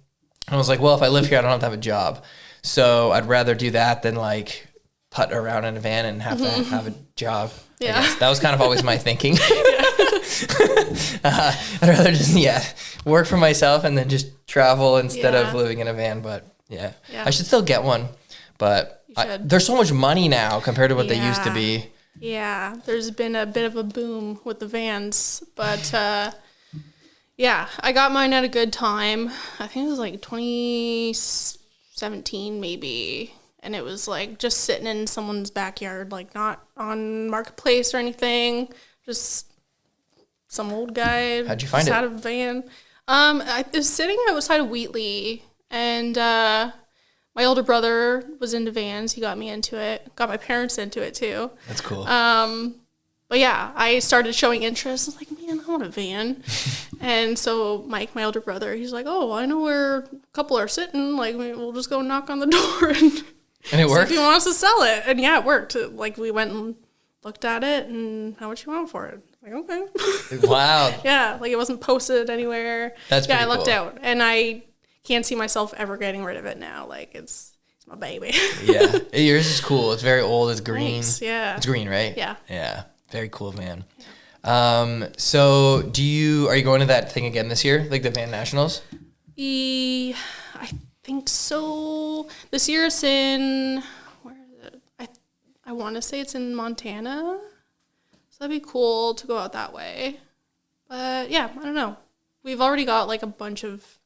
I was like, well, if I live here, I don't have to have a job. So I'd rather do that than like putt around in a van and have to have a job. Yeah. That was kind of always my thinking. I'd rather just, work for myself and then just travel instead of living in a van. But yeah, I should still get one. But there's so much money now compared to what they used to be. Yeah, there's been a bit of a boom with the vans. But yeah, I got mine at a good time. I think it was like 2017 maybe. And it was like just sitting in someone's backyard, like not on Marketplace or anything. Just some old guy. How'd you find it? Out of a van. I was sitting outside of Wheatley, and my older brother was into vans. He got me into it. Got my parents into it too. That's cool. But yeah, I started showing interest. I was like, man, I want a van. And so Mike, my older brother, he's like, oh, I know where a couple are sitting. Like, we'll just go knock on the door and it worked? See if he wants to sell it. And yeah, it worked. Like, we went and looked at it, and how much you want for it? Like, okay. Wow. Yeah, like it wasn't posted anywhere. That's pretty I lucked cool. out, and I can't see myself ever getting rid of it now. Like it's my baby. Yeah, yours is cool. It's very old. It's green. Thanks, yeah. It's green, right? Yeah. Yeah. Very cool, man. So are you going to that thing again this year, like the Van Nationals? I think so. This year it's in, where is it? I want to say it's in Montana. So that'd be cool to go out that way. But yeah, I don't know. We've already got like a bunch of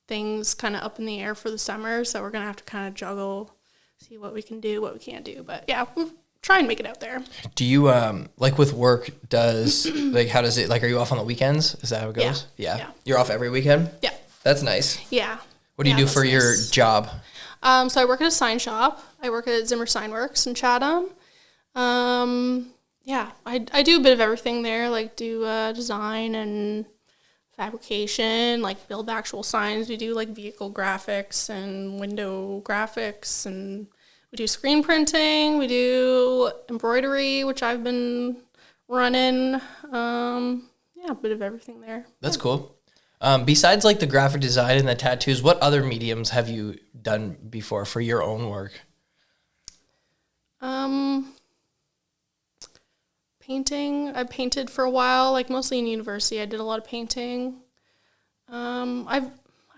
things kind of up in the air for the summer, so we're going to have to kind of juggle, see what we can do, what we can't do. But yeah, we'll try and make it out there. Do you, like with work, like, how does it, like, are you off on the weekends? Is that how it goes? Yeah. You're off every weekend? Yeah. That's nice. Yeah. What do you do for your job? So I work at a sign shop. I work at Zimmer Signworks in Chatham. Yeah, I do a bit of everything there, like do design and fabrication, like build actual signs. We do like vehicle graphics and window graphics, and we do screen printing. We do embroidery, which I've been running. Yeah, a bit of everything there. That's cool. Besides like the graphic design and the tattoos, what other mediums have you done before for your own work? Painting. I painted for a while, like mostly in university. I did a lot of painting. I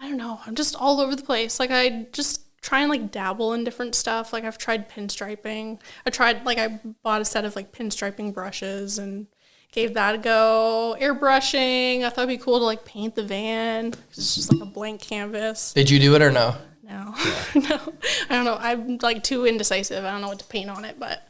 don't know. I'm just all over the place. Like I just try and like dabble in different stuff. Like I've tried pinstriping. I bought a set of like pinstriping brushes and gave that a go. Airbrushing. I thought it'd be cool to like paint the van. It's just like a blank canvas. Did you do it or no? No. No. I don't know. I'm like too indecisive. I don't know what to paint on it, but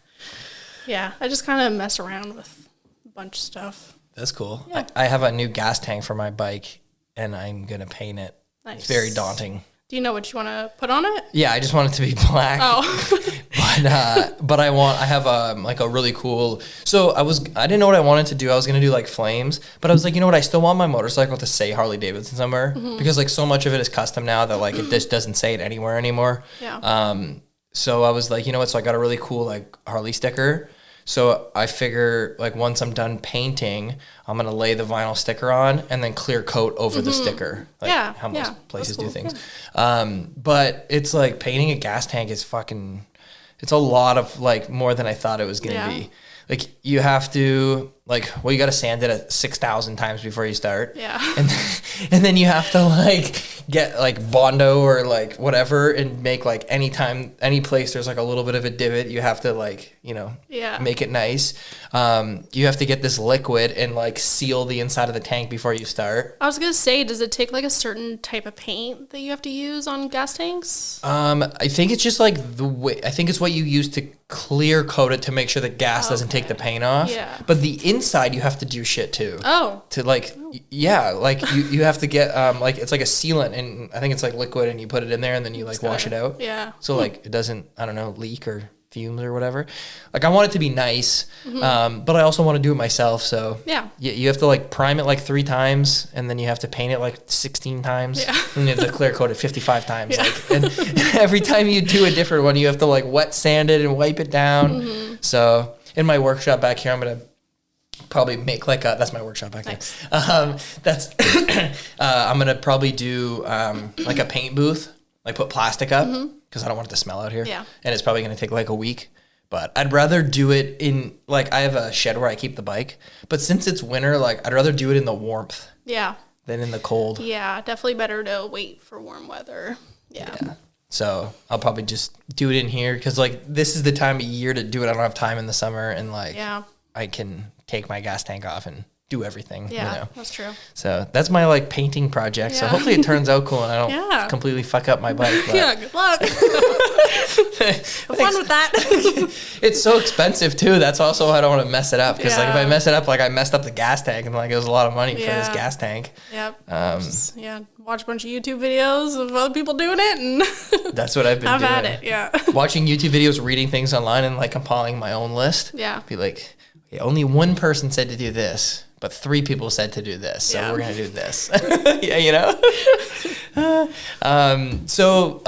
yeah, I just kind of mess around with a bunch of stuff. That's cool. Yeah. I have a new gas tank for my bike, and I'm going to paint it. Nice. It's very daunting. Do you know what you want to put on it? Yeah, I just want it to be black. Oh. but I have like a really cool, so I didn't know what I wanted to do. I was going to do like flames, but I was like, you know what? I still want my motorcycle to say Harley Davidson somewhere, because like so much of it is custom now that like it just doesn't say it anywhere anymore. Yeah. So I was like, you know what? So I got a really cool like Harley sticker. So I figure like once I'm done painting, I'm going to lay the vinyl sticker on and then clear coat over the sticker. Like how most places do things. Yeah. But it's like painting a gas tank is it's a lot of like more than I thought it was going to be. Like you have to you got to sand it 6,000 times before you start. Yeah. And then you have to like get like Bondo or like whatever and make like any place there's like a little bit of a divot, you have to like, make it nice. You have to get this liquid and like seal the inside of the tank before you start. I was going to say, does it take like a certain type of paint that you have to use on gas tanks? I think it's just like I think it's what you use to clear coat it to make sure the gas doesn't take the paint off. Yeah. But the inside you have to do shit too. Oh. To like, yeah, like you have to get like it's like a sealant, and I think it's like liquid, and you put it in there and then you like wash it out. Yeah. So like it doesn't, I don't know, leak or fumes or whatever. Like I want it to be nice, but I also want to do it myself. So yeah, you have to like prime it like 3 times, and then you have to paint it like 16 times, and you have to clear coat it 55 times. Yeah. Like, and every time you do a different one, you have to like wet sand it and wipe it down. So in my workshop back here, I'm gonna probably make like that's my workshop back there. That's I'm gonna probably do like a paint booth, like put plastic up, because I don't want it to smell out here. Yeah. And it's probably gonna take like a week. But I'd rather do it in like I have a shed where I keep the bike, but since it's winter, like I'd rather do it in the warmth. Yeah. Than in the cold. Yeah, definitely better to wait for warm weather. Yeah. So I'll probably just do it in here because like this is the time of year to do it. I don't have time in the summer, and like I can take my gas tank off and do everything. Yeah, that's true. So that's my like painting project. So hopefully it turns out cool and I don't completely fuck up my bike. But. Yeah, good luck. Have fun with that. It's so expensive too. That's also why I don't want to mess it up, because like if I mess it up, like I messed up the gas tank, and like it was a lot of money for this gas tank. Yep. Watch a bunch of YouTube videos of other people doing it, and that's what I've been doing. Have at it. Yeah. Watching YouTube videos, reading things online, and like compiling my own list. Yeah. Be like, okay, only one person said to do this, but 3 people said to do this, so we're gonna do this. Yeah, you know. So,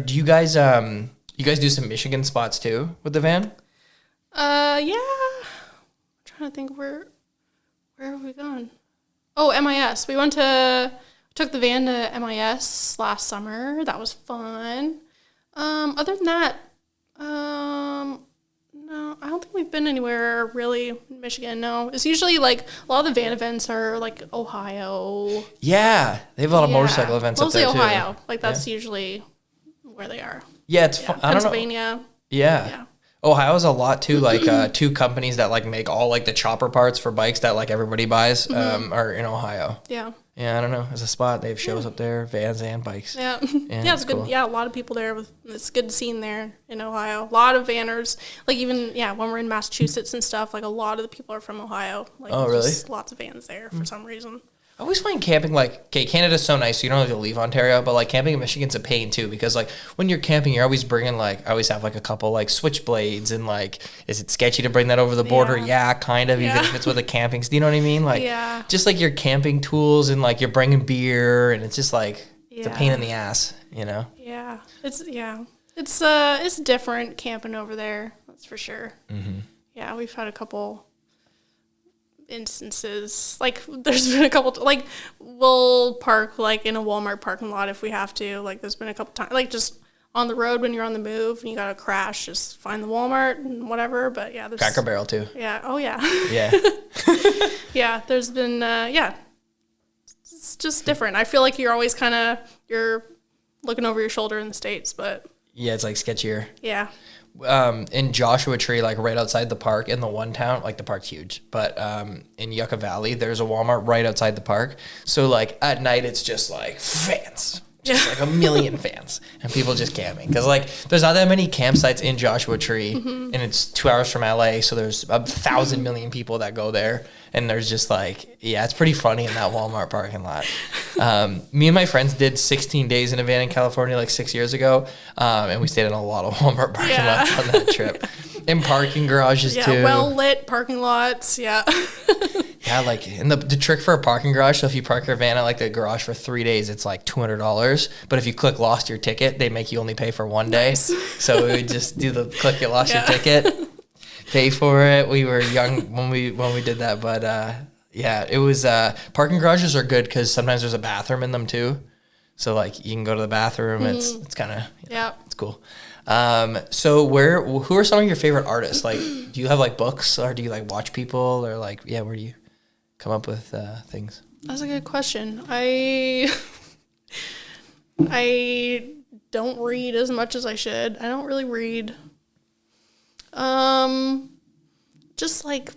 do you guys do some Michigan spots too with the van? Yeah. I'm trying trying to think where have we gone? Oh, MIS. Took the van to MIS last summer. That was fun. Other than that, no, I don't think we've been anywhere really in Michigan. No, it's usually like a lot of the van events are like Ohio. Yeah, they have a lot of motorcycle events up there Mostly too. Ohio. Like that's usually where they are. Yeah, it's fun. I don't know. Pennsylvania. Yeah. Ohio's a lot too. Like two companies that like make all like the chopper parts for bikes that like everybody buys are in Ohio. Yeah. Yeah, I don't know. It's a spot. They have shows up there, vans and bikes. Yeah. Yeah, it's good. Cool. Yeah, a lot of people there. It's good scene there in Ohio. A lot of vanners. Like even, when we're in Massachusetts and stuff, like a lot of the people are from Ohio. Like, oh, really? Lots of vans there for some reason. I always find camping Canada's so nice, so you don't have to leave Ontario, but like camping in Michigan's a pain too, because like when you're camping, you're always bringing I always have like a couple like switchblades and like, is it sketchy to bring that over the border? Yeah, kind of, even if it's with a camping, do you know what I mean? Like, just like your camping tools and like you're bringing beer and it's just like, it's a pain in the ass, you know? Yeah, it's different camping over there, that's for sure. Mm-hmm. Yeah, we've had a couple instances, like there's been a couple like we'll park like in a Walmart parking lot if we have to, like there's been a couple times like just on the road when you're on the move and you gotta crash, just find the Walmart and whatever. But yeah, there's Cracker Barrel too. Yeah, there's been it's just different. I feel like you're always you're looking over your shoulder in the States, but it's like sketchier. In Joshua Tree, like right outside the park in the one town, like the park's huge, but in Yucca Valley, there's a Walmart right outside the park. So like at night, it's just like fans, like a million fans, and people just camping. Because like there's not that many campsites in Joshua Tree, and it's 2 hours from LA, so there's 1,000 million people that go there. And there's just like, it's pretty funny in that Walmart parking lot. Me and my friends did 16 days in a van in California like 6 years ago. And we stayed in a lot of Walmart parking lots on that trip. In parking garages too. Well-lit parking lots, like, and the trick for a parking garage, so if you park your van at like the garage for 3 days, it's like $200. But if you click lost your ticket, they make you only pay for 1 day. So we would just do the click you lost your ticket. Pay for it. We were young when we did that, but it was parking garages are good because sometimes there's a bathroom in them too, so like you can go to the bathroom. It's kind of it's cool. So who are some of your favorite artists? Like, do you have like books or do you like watch people or like where do you come up with things? That's a good question. I don't read as much as I should. I don't really read. Just like,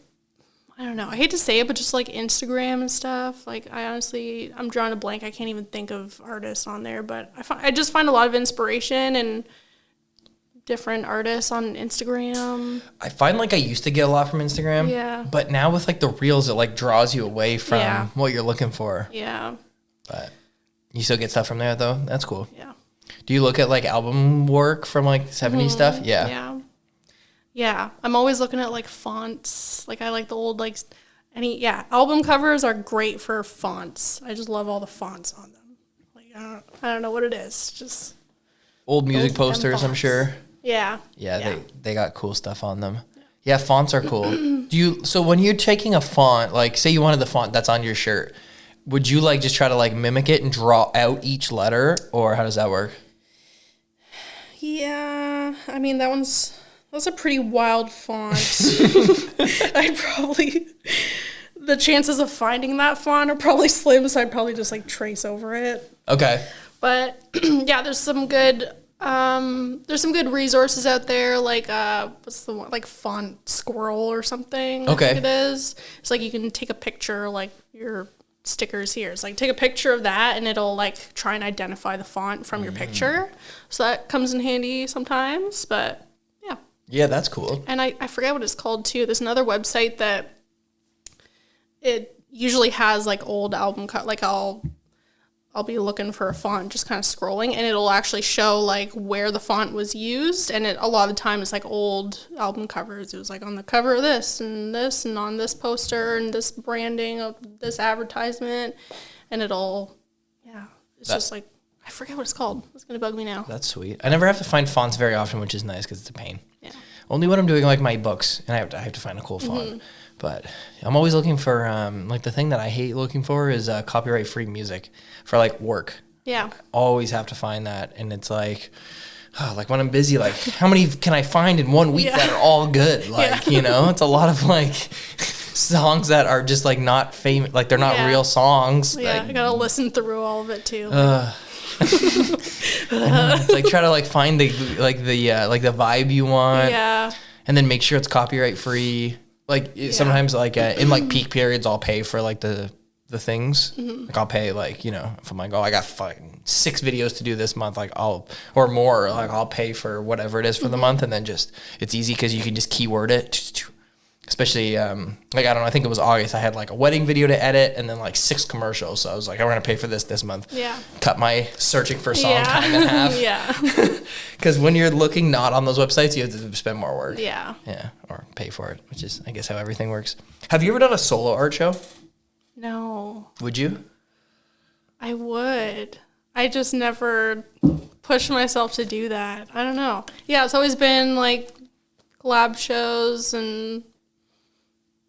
I don't know, I hate to say it, but just like Instagram and stuff, like I'm drawing a blank. I can't even think of artists on there, but I just find a lot of inspiration and different artists on Instagram. I find like I used to get a lot from Instagram, but now with like the reels, it like draws you away from what you're looking for. But you still get stuff from there though. That's cool. Do you look at like album work from like 70s stuff? Yeah, I'm always looking at like fonts. Like I like the old album covers are great for fonts. I just love all the fonts on them. Like I don't know what it is. Just old music posters, I'm sure. Yeah. They got cool stuff on them. Yeah, fonts are cool. So when you're taking a font, like say you wanted the font that's on your shirt, would you like just try to like mimic it and draw out each letter, or how does that work? Yeah, I mean that's a pretty wild font. The chances of finding that font are probably slim, so I'd probably just like trace over it. Okay. But there's some good resources out there, like what's the one, like Font Squirrel or something. Okay. I think it is. It's like you can take a picture, like your stickers here. It's like take a picture of that and it'll like try and identify the font from your picture. So that comes in handy sometimes, but yeah, that's cool. And I forget what it's called too. There's another website that it usually has like old album like I'll be looking for a font, just kind of scrolling, and it'll actually show like where the font was used. And a lot of the time it's like old album covers. It was like on the cover of this and on this poster and this branding of this advertisement, and just like, I forget what it's called. It's going to bug me now. That's sweet. I never have to find fonts very often, which is nice because it's a pain. Yeah. Only when I'm doing like my books and I have to find a cool font. But I'm always looking for, like the thing that I hate looking for is copyright free music for like work. Yeah. Always have to find that. And it's like, oh, like when I'm busy, like how many can I find in 1 week that are all good? Like, you know, it's a lot of like songs that are just like not famous, like they're not real songs. Yeah, like, I gotta listen through all of it too. It's like try to like find the vibe you want. Yeah. And then make sure it's copyright free. Like sometimes like in like peak periods, I'll pay for like the things. Like I'll pay like, you know, if I'm like, oh, I got fucking 6 videos to do this month, like or more, like I'll pay for whatever it is for the month. And then just, it's easy because you can just keyword it. Especially, like, I don't know, I think it was August. I had like a wedding video to edit and then like 6 commercials. So I was like, I'm going to pay for this month. Yeah. Cut my searching for song time in half. Yeah. Because when you're looking not on those websites, you have to spend more work. Yeah. Yeah. Or pay for it, which is, I guess, how everything works. Have you ever done a solo art show? No. Would you? I would. I just never pushed myself to do that. I don't know. Yeah, it's always been like collab shows and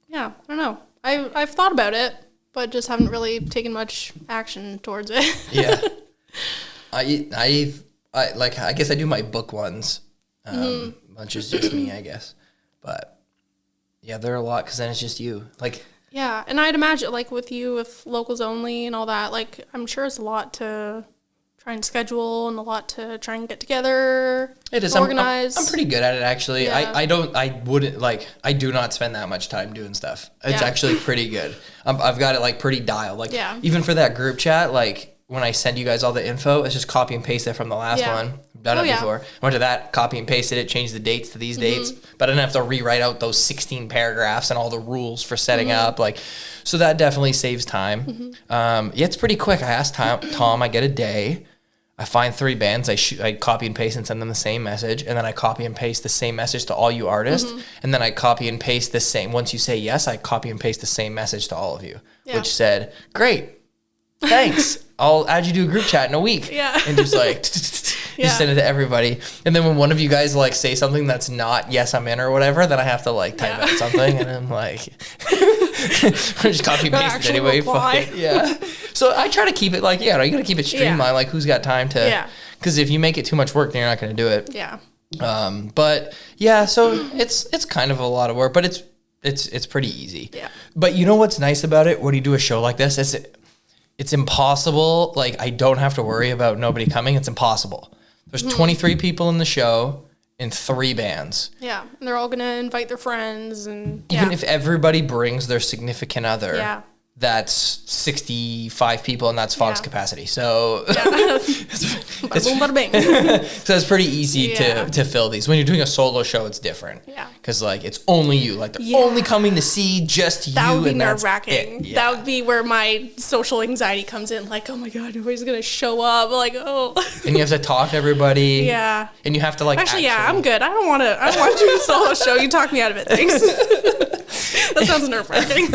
yeah, I don't know. I've thought about it, but just haven't really taken much action towards it. Yeah. I guess I do my book ones. Which is just me, I guess. But yeah, they're a lot because then it's just you. Like, yeah, and I'd imagine like with you with locals only and all that, like I'm sure it's a lot to try and schedule and a lot to try and get together. It is. Organize. I'm pretty good at it actually. Yeah. I do not spend that much time doing stuff. It's actually pretty good. I've got it like pretty dialed. Like even for that group chat, like when I send you guys all the info, it's just copy and paste it from the last one. I've done it before. Went to that, copy and pasted it, changed the dates to these dates, but I didn't have to rewrite out those 16 paragraphs and all the rules for setting up. Like, so that definitely saves time. Yeah, it's pretty quick. I asked Tom, I get a day. I find 3 bands, I copy and paste and send them the same message, and then I copy and paste the same message to all you artists, and then I copy and paste the same, once you say yes, I copy and paste the same message to all of you, which said, great, thanks, I'll add you to a group chat in a week, and just like, just send it to everybody, and then when one of you guys like say something that's not yes, I'm in or whatever, then I have to like type out something, and I'm like, just copy and paste it anyway, fuck it, yeah. So I try to keep it like, you gotta keep it streamlined, like who's got time to, because if you make it too much work, then you're not gonna do it. Yeah. But yeah, so it's kind of a lot of work, but it's pretty easy. Yeah. But you know what's nice about it when you do a show like this? It's impossible. Like I don't have to worry about nobody coming. It's impossible. There's 23 people in the show and 3 bands. Yeah, and they're all gonna invite their friends and even if everybody brings their significant other. That's 65 people, and that's Fog's capacity. So, boom, bada bing. So it's pretty easy to fill these. When you're doing a solo show, it's different. Yeah. Because, like, it's only you. Like, they're only coming to see just you. That would be and nerve-wracking. Yeah. That would be where my social anxiety comes in. Like, oh, my God, nobody's going to show up. Like, oh. And you have to talk to everybody. Yeah. And you have to, like, Actually, I'm good. I don't want to do a solo show. You talk me out of it. Thanks. That sounds nerve-wracking.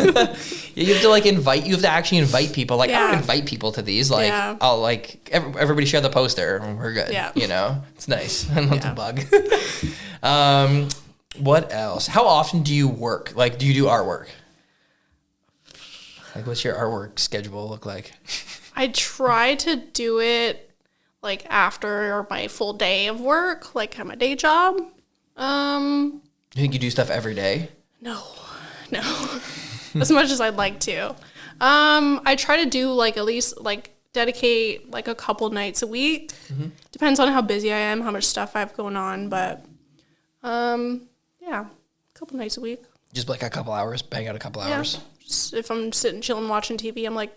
You have to actually invite people. Like, I don't invite people to these. Like, I'll, like, everybody share the poster and we're good. Yeah. You know? It's nice. I'm not a bug. What else? How often do you work? Like, do you do artwork? Like, what's your artwork schedule look like? I try to do it, like, after my full day of work, like, at my day job. You think you do stuff every day? No. As much as I'd like to. I try to do like at least like dedicate like a couple nights a week. Depends on how busy I am, how much stuff I have going on, but a couple nights a week. Just like a couple hours, bang out a couple hours. Just if I'm sitting chilling watching TV, I'm like,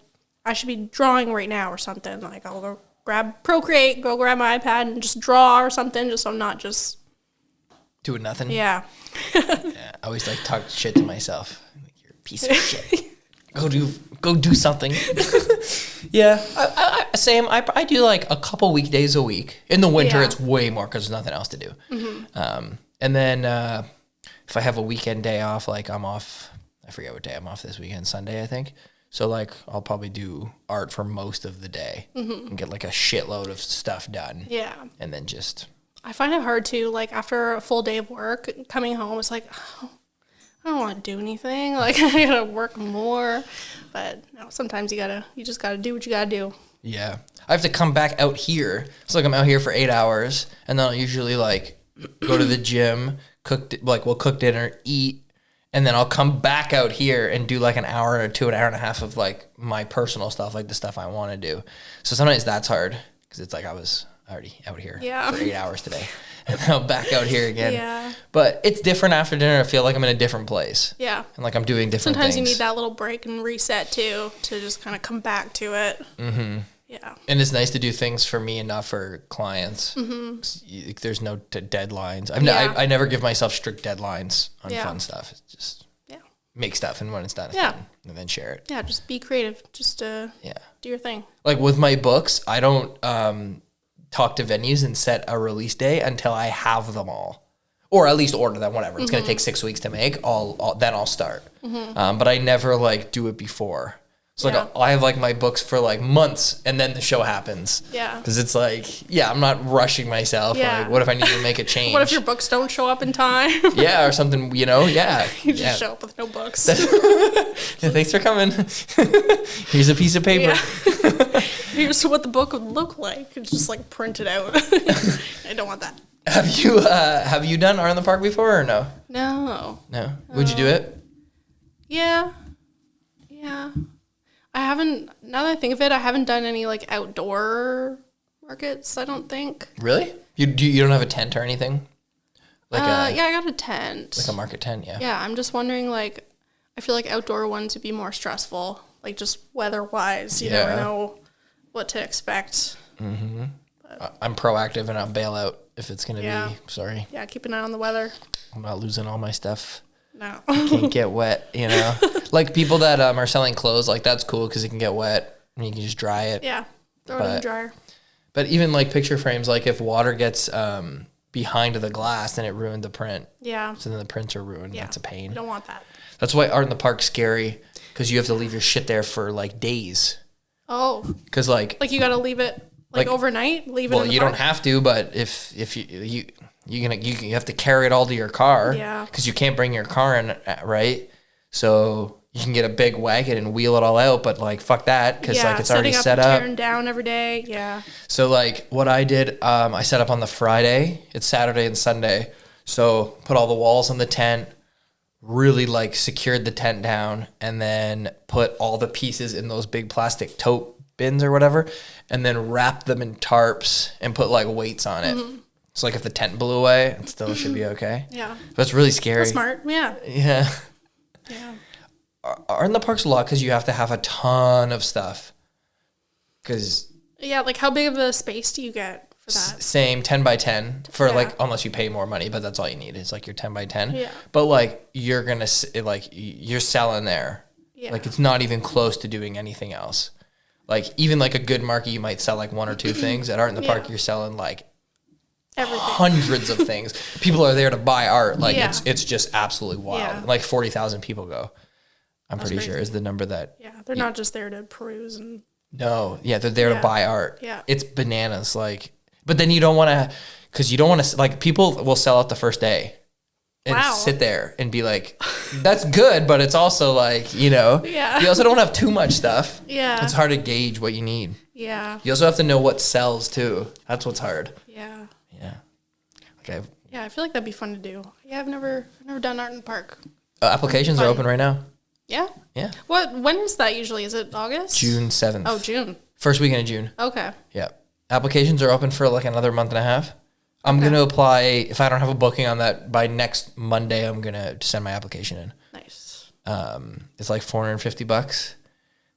I should be drawing right now or something. Like I'll go grab Procreate, go grab my iPad and just draw or something, just so I'm not just doing nothing. Yeah. I always like talk shit to myself. Like, you're a piece of shit. Go do something. Yeah. Same. I do like a couple weekdays a week. In the winter, it's way more because there's nothing else to do. And then if I have a weekend day off, like I'm off, I forget what day I'm off this weekend, Sunday, I think. So like I'll probably do art for most of the day and get like a shitload of stuff done. Yeah. And then just... I find it hard to, like, after a full day of work, coming home, it's like, oh, I don't want to do anything. Like, I gotta work more. But no, sometimes you just gotta do what you gotta do. Yeah. I have to come back out here. It's like I'm out here for 8 hours, and then I'll usually like go to the gym, we'll cook dinner, eat, and then I'll come back out here and do like an hour or two, an hour and a half of like my personal stuff, like the stuff I want to do. So sometimes that's hard because it's like I was already out here for 8 hours today. And then I'm back out here again. Yeah. But it's different after dinner. I feel like I'm in a different place. Yeah. And like I'm doing different Sometimes things. you need that little break and reset too, to just kind of come back to it. Mm-hmm. Yeah. And it's nice to do things for me and not for clients. Mm-hmm. There's no deadlines. I never give myself strict deadlines on fun stuff. It's just make stuff, and when it's done, it's done, and then share it. Yeah, just be creative. Just do your thing. Like with my books, I don't talk to venues and set a release day until I have them all, or at least order them. Whatever. It's gonna take 6 weeks to make. Then I'll start. But I never like do it before. So like I have like my books for like months, and then the show happens. Yeah. Because it's like, I'm not rushing myself. Yeah. Like, what if I need to make a change? What if your books don't show up in time? Or something, you just show up with no books. Thanks for coming. Here's a piece of paper. Yeah. Here's what the book would look like. It's just like printed out. I don't want that. Have you done Art in the Park before or no? No. No. Would you do it? Yeah. I haven't, now that I think of it, I haven't done any like outdoor markets, I don't think. Really? You don't have a tent or anything? Like I got a tent. Like a market tent, yeah. Yeah, I'm just wondering, like, I feel like outdoor ones would be more stressful, like just weather-wise. You never know what to expect. Mm-hmm. I'm proactive and I'll bail out if it's going to be, sorry. Yeah, keep an eye on the weather. I'm not losing all my stuff. No. Can't get wet, Like people that are selling clothes, like that's cool because it can get wet and you can just dry it. Yeah, throw it in the dryer. But even like picture frames, like if water gets behind the glass, then it ruined the print. Yeah. So then the prints are ruined. Yeah. That's a pain. You don't want that. That's why Art in the Park's scary, because you have to leave your shit there for like days. Oh. Because like you got to leave it like overnight. Leave it. Well, in the you park? Don't have to, but if you have to carry it all to your car. Yeah. Because you can't bring your car in, right? So you can get a big wagon and wheel it all out, but like fuck that, because like it's already set up. Tearing down every day. Yeah. So like what I did, I set up on the Friday. It's Saturday and Sunday. So put all the walls on the tent, really like secured the tent down, and then put all the pieces in those big plastic tote bins or whatever, and then wrap them in tarps and put like weights on it. Mm-hmm. So like if the tent blew away, it still should be okay. Yeah. But it's really scary. That's smart. Yeah. Yeah. Yeah. Art in the Park's a lot because you have to have a ton of stuff. Yeah, like how big of a space do you get for that? Same, 10 by 10 for like, unless you pay more money, but that's all you need is like your 10 by 10. Yeah. But like you're selling there. Yeah. Like it's not even close to doing anything else. Like even like a good market, you might sell like one or two things. At Art in the Park, you're selling like everything. Hundreds of things. People are there to buy art. Like it's just absolutely wild. Yeah. Like 40,000 people go. I'm pretty sure is the number that. Yeah, they're not just there to peruse and. No, they're there to buy art. Yeah, it's bananas. Like, but then you don't want to, because you don't want to. Like, people will sell out the first day, and sit there and be like, "That's good," but it's also like, Yeah. You also don't have too much stuff. Yeah. It's hard to gauge what you need. Yeah. You also have to know what sells too. That's what's hard. Yeah. Yeah. Okay. Yeah, I feel like that'd be fun to do. Yeah, I've never done Art in the Park. Applications are open right now. Yeah? Yeah. When is that usually? Is it August? June 7th. Oh, June. First weekend of June. Okay. Yeah. Applications are open for like another month and a half. I'm going to apply. If I don't have a booking on that by next Monday, I'm going to send my application in. Nice. It's like $450,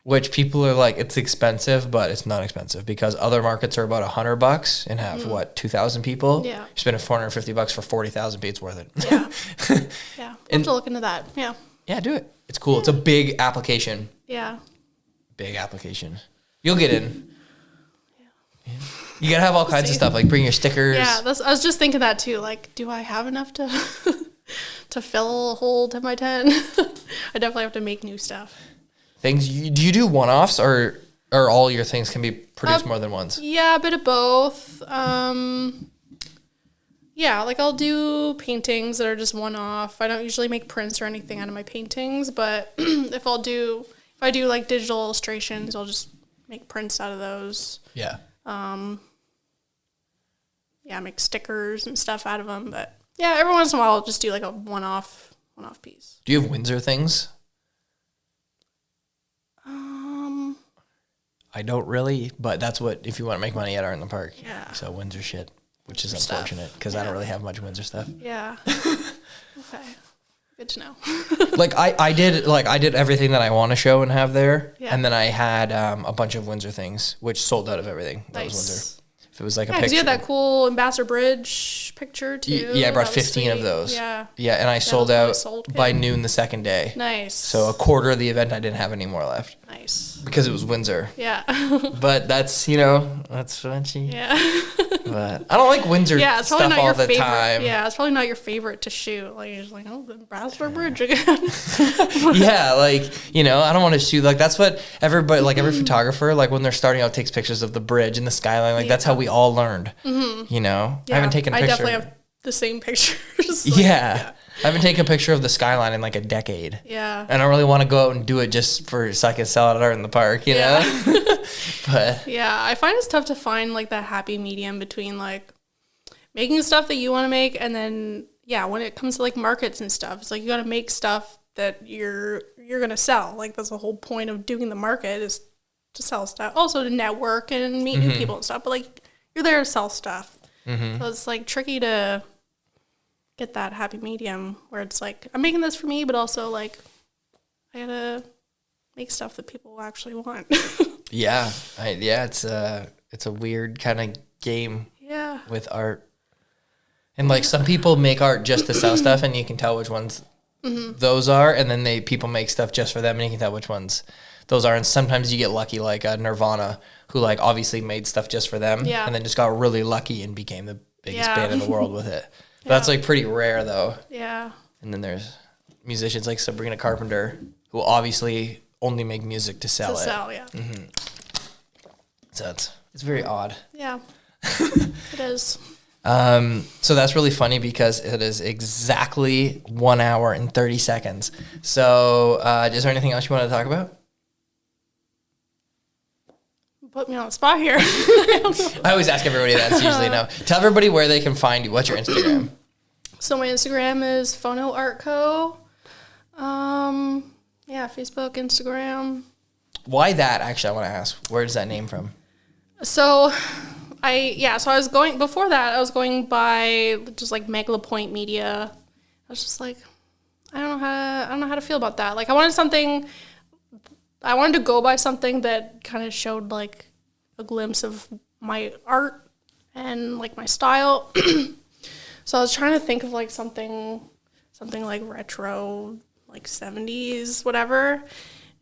which people are like, it's expensive, but it's not expensive because other markets are about $100 and have 2,000 people. Yeah. You're spending $450 for 40,000 people. It's worth it. Yeah. Yeah. We'll have to look into that. Yeah. Yeah, do it. It's cool. Yeah. It's a big application. Yeah. Big application. You'll get in. Yeah. You gotta have all kinds of stuff, like bring your stickers. Yeah, I was just thinking that too. Like, do I have enough to to fill a whole 10 by 10? I definitely have to make new stuff. Things. Do you do one-offs or all your things can be produced more than once? Yeah, a bit of both. Yeah, like I'll do paintings that are just one-off. I don't usually make prints or anything out of my paintings, but if I do like digital illustrations, I'll just make prints out of those. Yeah. Yeah, make stickers and stuff out of them. But yeah, every once in a while I'll just do like a one-off piece. Do you have Windsor things? I don't really, but that's what, if you want to make money at Art in the Park. Yeah. So Windsor shit, which is Stuff. unfortunate because I don't really have much Windsor stuff. Yeah. Okay. Good to know. Like I did everything that I want to show and have there. Yeah. And then I had a bunch of Windsor things, which sold out of everything. That was Nice. Windsor. If it was like a Yeah, because picture. you had that cool Ambassador Bridge picture too. Yeah, I brought That was 15 of sweet. those. Yeah. Yeah, and I sold really out sold by good. noon the second day. Nice. So a quarter of the event, I didn't have any more left Nice. because it was Windsor. Yeah. But that's that's punchy. Yeah. But I don't like Windsor Yeah, it's probably stuff not all your the favorite. time. Yeah, it's probably not your favorite to shoot. Like you're just like, oh, the Ambassador Bridge again. Yeah, like, I don't want to shoot. Like, that's what everybody, like every photographer, like when they're starting out, takes pictures of the bridge and the skyline. Like, that's how we all learned, I haven't taken a I picture. definitely have the same pictures. Yeah. I haven't taken a picture of the skyline in like a decade. Yeah. And I don't really want to go out and do it just so I can sell it at Art in the Park, you know? But Yeah, I find it's tough to find like that happy medium between like making stuff that you want to make and then when it comes to like markets and stuff, it's like you got to make stuff that you're going to sell. Like that's the whole point of doing the market is to sell stuff. Also to network and meet new people and stuff, but like you're there to sell stuff. So it's like tricky to get that happy medium where it's like I'm making this for me, but also like I got to make stuff that people actually want. yeah, it's a weird kind of game Yeah. with art. And like some people make art just to sell stuff and you can tell which ones those are, and then people make stuff just for them and you can tell which ones those are. And sometimes you get lucky, like Nirvana, who like obviously made stuff just for them and then just got really lucky and became the biggest band in the world with it. But that's like pretty rare though. Yeah. And then there's musicians like Sabrina Carpenter who obviously only make music to sell To it. sell, yeah. So it's very odd. Yeah. It is. So that's really funny because it is exactly 1 hour and 30 seconds. So is there anything else you want to talk about? Put me on the spot here. I always ask everybody that. It's usually no. Tell everybody where they can find you. What's your Instagram? So my Instagram is Phono Art Co. Facebook, Instagram. Why that? Actually, I want to ask. Where does that name from? So I was going before that. I was going by just like Lapoint Media. I was just like, I don't know how to feel about that. Like I wanted to go by something that kind of showed like a glimpse of my art and like my style. So I was trying to think of like something like retro, like 70s, whatever.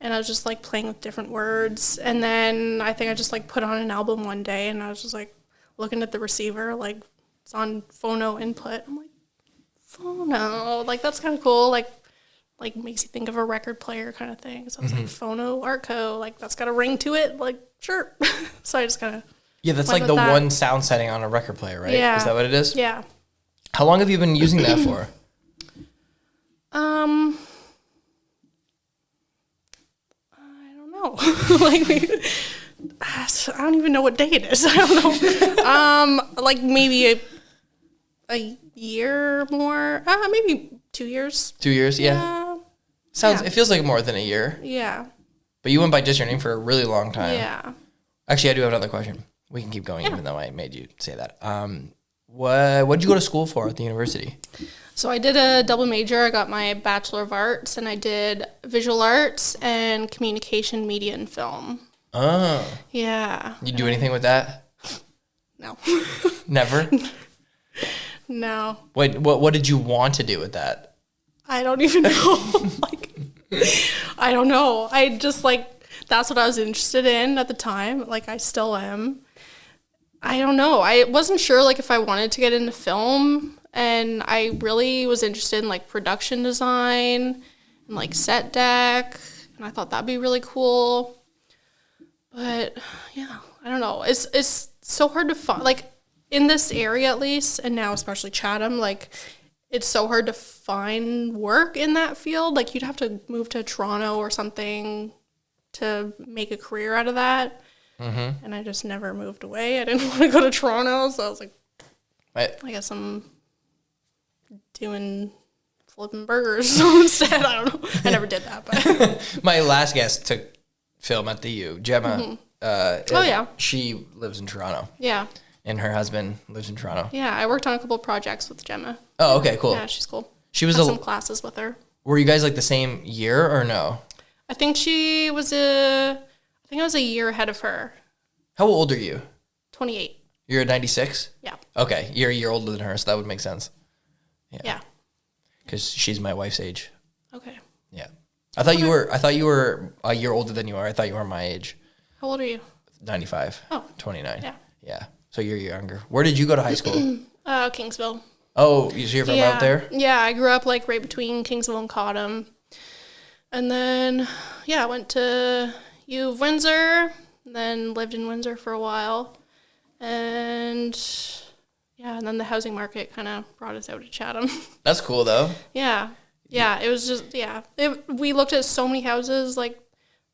And I was just like playing with different words. And then I think I just like put on an album one day and I was just like looking at the receiver, like it's on phono input. I'm like, phono, like that's kind of cool. Like makes you think of a record player kind of thing. So I was like, Phono Art Co. Like that's got a ring to it. Like, sure. So I just kind of that's like the one sound setting on a record player, right? Yeah. Is that what it is? Yeah. How long have you been using that for? I don't know. Like, I don't even know what day it is. I don't know. Like maybe a year more. Maybe 2 years. 2 years? Yeah. It feels like more than a year. Yeah. But you went by just your name for a really long time. Yeah. Actually, I do have another question. We can keep going even though I made you say that. What did you go to school for at the university? So I did a double major. I got my Bachelor of Arts, and I did visual arts and communication, media, and film. Oh. Yeah. You do anything with that? No. Never? No. What did you want to do with that? I don't even know. I don't know. I just that's what I was interested in at the time. Like I still am. I don't know. I wasn't sure if I wanted to get into film, and I really was interested in production design and set deck, and I thought that'd be really cool. But yeah, I don't know. It's so hard to find. in this area at least, and now especially Chatham, like it's so hard to find work in that field. Like you'd have to move to Toronto or something to make a career out of that. Mm-hmm. And I just never moved away. I didn't want to go to Toronto, so I was like, I guess I'm doing flipping burgers instead. I don't know. I never did that, but my last guest took film at the U. Gemma. She lives in Toronto. Yeah. And her husband lives in Toronto. Yeah, I worked on a couple projects with Gemma. Oh, okay, cool. Yeah, she's cool. She was had some classes with her. Were you guys like the same year or no? I think I was a year ahead of her. How old are you? 28. You're a 96? Yeah. Okay, you're a year older than her, so that would make sense. Yeah. Because she's my wife's age. Okay. Yeah. I thought you were a year older than you are. I thought you were my age. How old are you? 95. Oh. 29. Yeah. Yeah. So you're younger. Where did you go to high school? Kingsville. Oh, so you're from out there? Yeah, I grew up like right between Kingsville and Cottam. And then, I went to U of Windsor, and then lived in Windsor for a while. And then the housing market kind of brought us out to Chatham. That's cool though. Yeah. Yeah, it was just, we looked at so many houses, like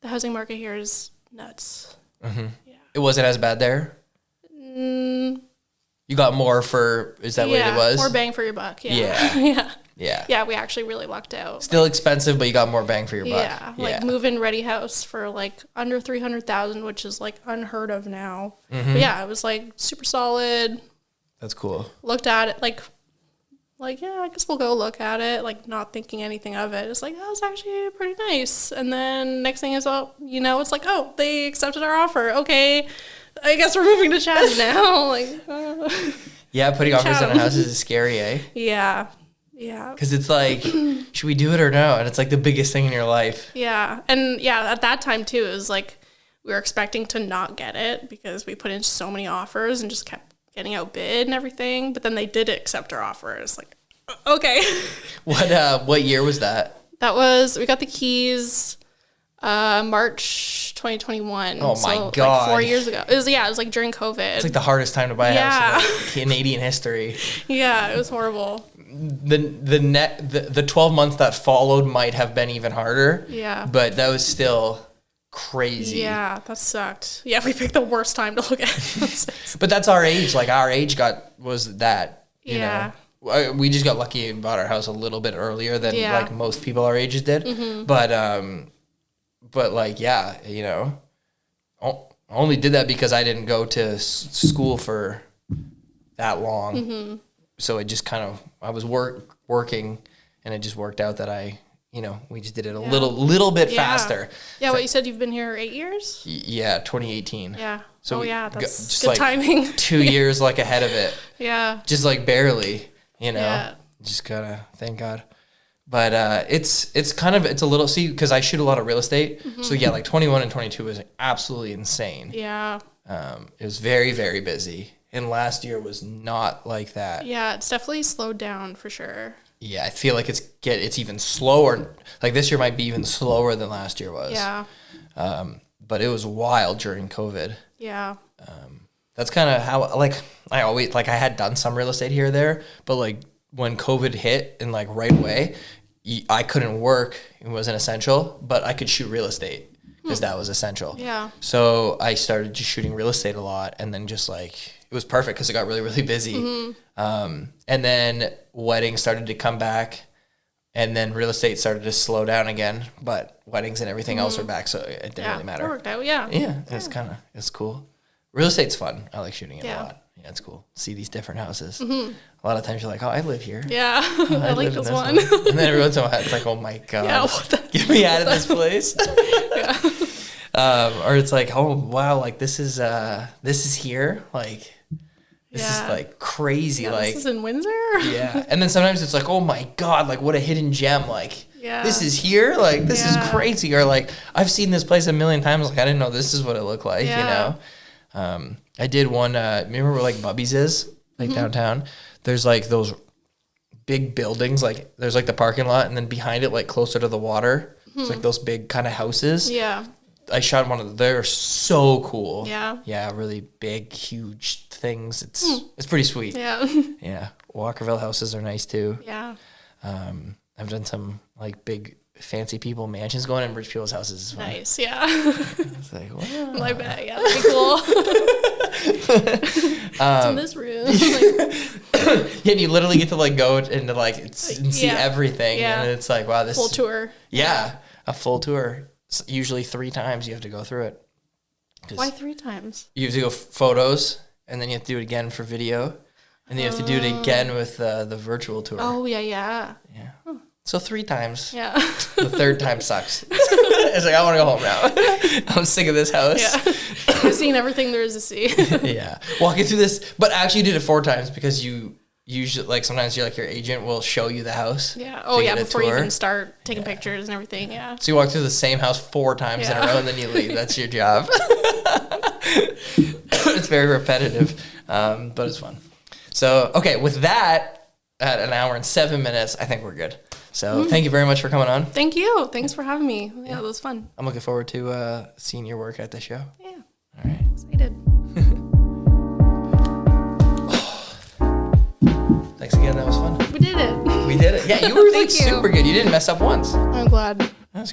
the housing market here is nuts. Mm-hmm. Yeah. It wasn't as bad there? You got more for, is that what it was? More bang for your buck, yeah. Yeah, we actually really lucked out. Still expensive, but you got more bang for your buck. Yeah, like move-in ready house for like under $300,000, which is like unheard of now. Mm-hmm. But yeah, it was like super solid. That's cool. Looked at it like I guess we'll go look at it, like not thinking anything of it. It's like, oh, it's actually pretty nice. And then next thing is, it's like, oh, they accepted our offer. Okay, I guess we're moving to Chatham now. Yeah, putting offers on a house is scary, eh? Yeah. Yeah. Because it's like, should we do it or no? And it's like the biggest thing in your life. Yeah. And at that time too, it was like we were expecting to not get it because we put in so many offers and just kept getting outbid and everything. But then they did accept our offers. Like, okay. What year was that? We got the keys March 2021. Oh my God. Like 4 years ago. It was like during COVID. It's like the hardest time to buy a house in like Canadian history. Yeah, it was horrible. The 12 months that followed might have been even harder. Yeah. But that was still crazy. Yeah, that sucked. Yeah, we picked the worst time to look at. But that's our age. Like our age was that. You know. We just got lucky and bought our house a little bit earlier than like most people our ages did. Mm-hmm. But like, only did that because I didn't go to school for that long. Mm-hmm. So it just kind of, I was working and it just worked out that we just did it a little bit faster. Yeah, what you said, you've been here 8 years? Yeah, 2018. Yeah. So that's just good like timing. 2 years like ahead of it. Yeah. Just like barely, just gotta, thank God. But it's a little, because I shoot a lot of real estate. Mm-hmm. So like 21 and 22 was absolutely insane. Yeah. It was very, very busy. And last year was not like that. Yeah, it's definitely slowed down for sure. Yeah, I feel like it's even slower. Like this year might be even slower than last year was. Yeah. But it was wild during COVID. Yeah. That's kind of how, like, I always, like, I had done some real estate here or there, but like when COVID hit and like right away, I couldn't work. It wasn't essential, but I could shoot real estate because that was essential. Yeah. So I started just shooting real estate a lot, and then just like, it was perfect because it got really, really busy. Mm-hmm. And then weddings started to come back, and then real estate started to slow down again, but weddings and everything else are back, so it didn't really matter. It worked out, yeah. Yeah, it's cool. Real estate's fun. I like shooting it a lot. Yeah, it's cool. See these different houses. Mm-hmm. A lot of times you're like, oh, I live here. Yeah, I like this one. And then every once in a while, it's like, oh my God, get me out of this place. Or it's like, oh wow, like this is here, like this is like crazy, like this is in Windsor. Yeah, and then sometimes it's like, oh my God, like what a hidden gem, like this is here, like this is crazy, or like I've seen this place a million times, like I didn't know this is what it looked like, I did one. Remember where like Bubby's is, like downtown? There's like those big buildings, like there's like the parking lot, and then behind it, like closer to the water, it's like those big kind of houses. Yeah. I shot one of them. They're so cool. Yeah. Yeah, really big, huge things. It's pretty sweet. Yeah. Yeah. Walkerville houses are nice too. Yeah. I've done some like big fancy people mansions. Going in rich people's houses is fun. Nice. Yeah. It's like, wow. I bet. Yeah, that'd be cool. It's in this room. Like, Yeah, and you literally get to like go into like and see Yeah. everything. Yeah. And it's like, wow, this full tour. Yeah. A full tour. Usually 3 times you have to go through it. Why 3 times? You have to go photos, and then you have to do it again for video, and then you have to do it again with the virtual tour. Oh, yeah. Yeah. So 3 times. Yeah. The 3rd time sucks. It's like, I want to go home now. I'm sick of this house. Yeah. I've seen everything there is to see. Yeah. Walking through this, but actually you did it 4 times because you usually, like, sometimes you're like, your agent will show you the house. Yeah. Oh, yeah, before you tour. even start taking pictures and everything. Yeah. So you walk through the same house 4 times in a row, and then you leave. That's your job. It's very repetitive, but it's fun. So, okay, with that, at an hour and 7 minutes, I think we're good. So thank you very much for coming on. Thank you. Thanks for having me. Yeah, that was fun. I'm looking forward to seeing your work at the show. Yeah. All right. Excited. Thanks again. That was fun. We did it. We did it. Yeah, you were like Thank you. super good. You didn't mess up once. I'm glad.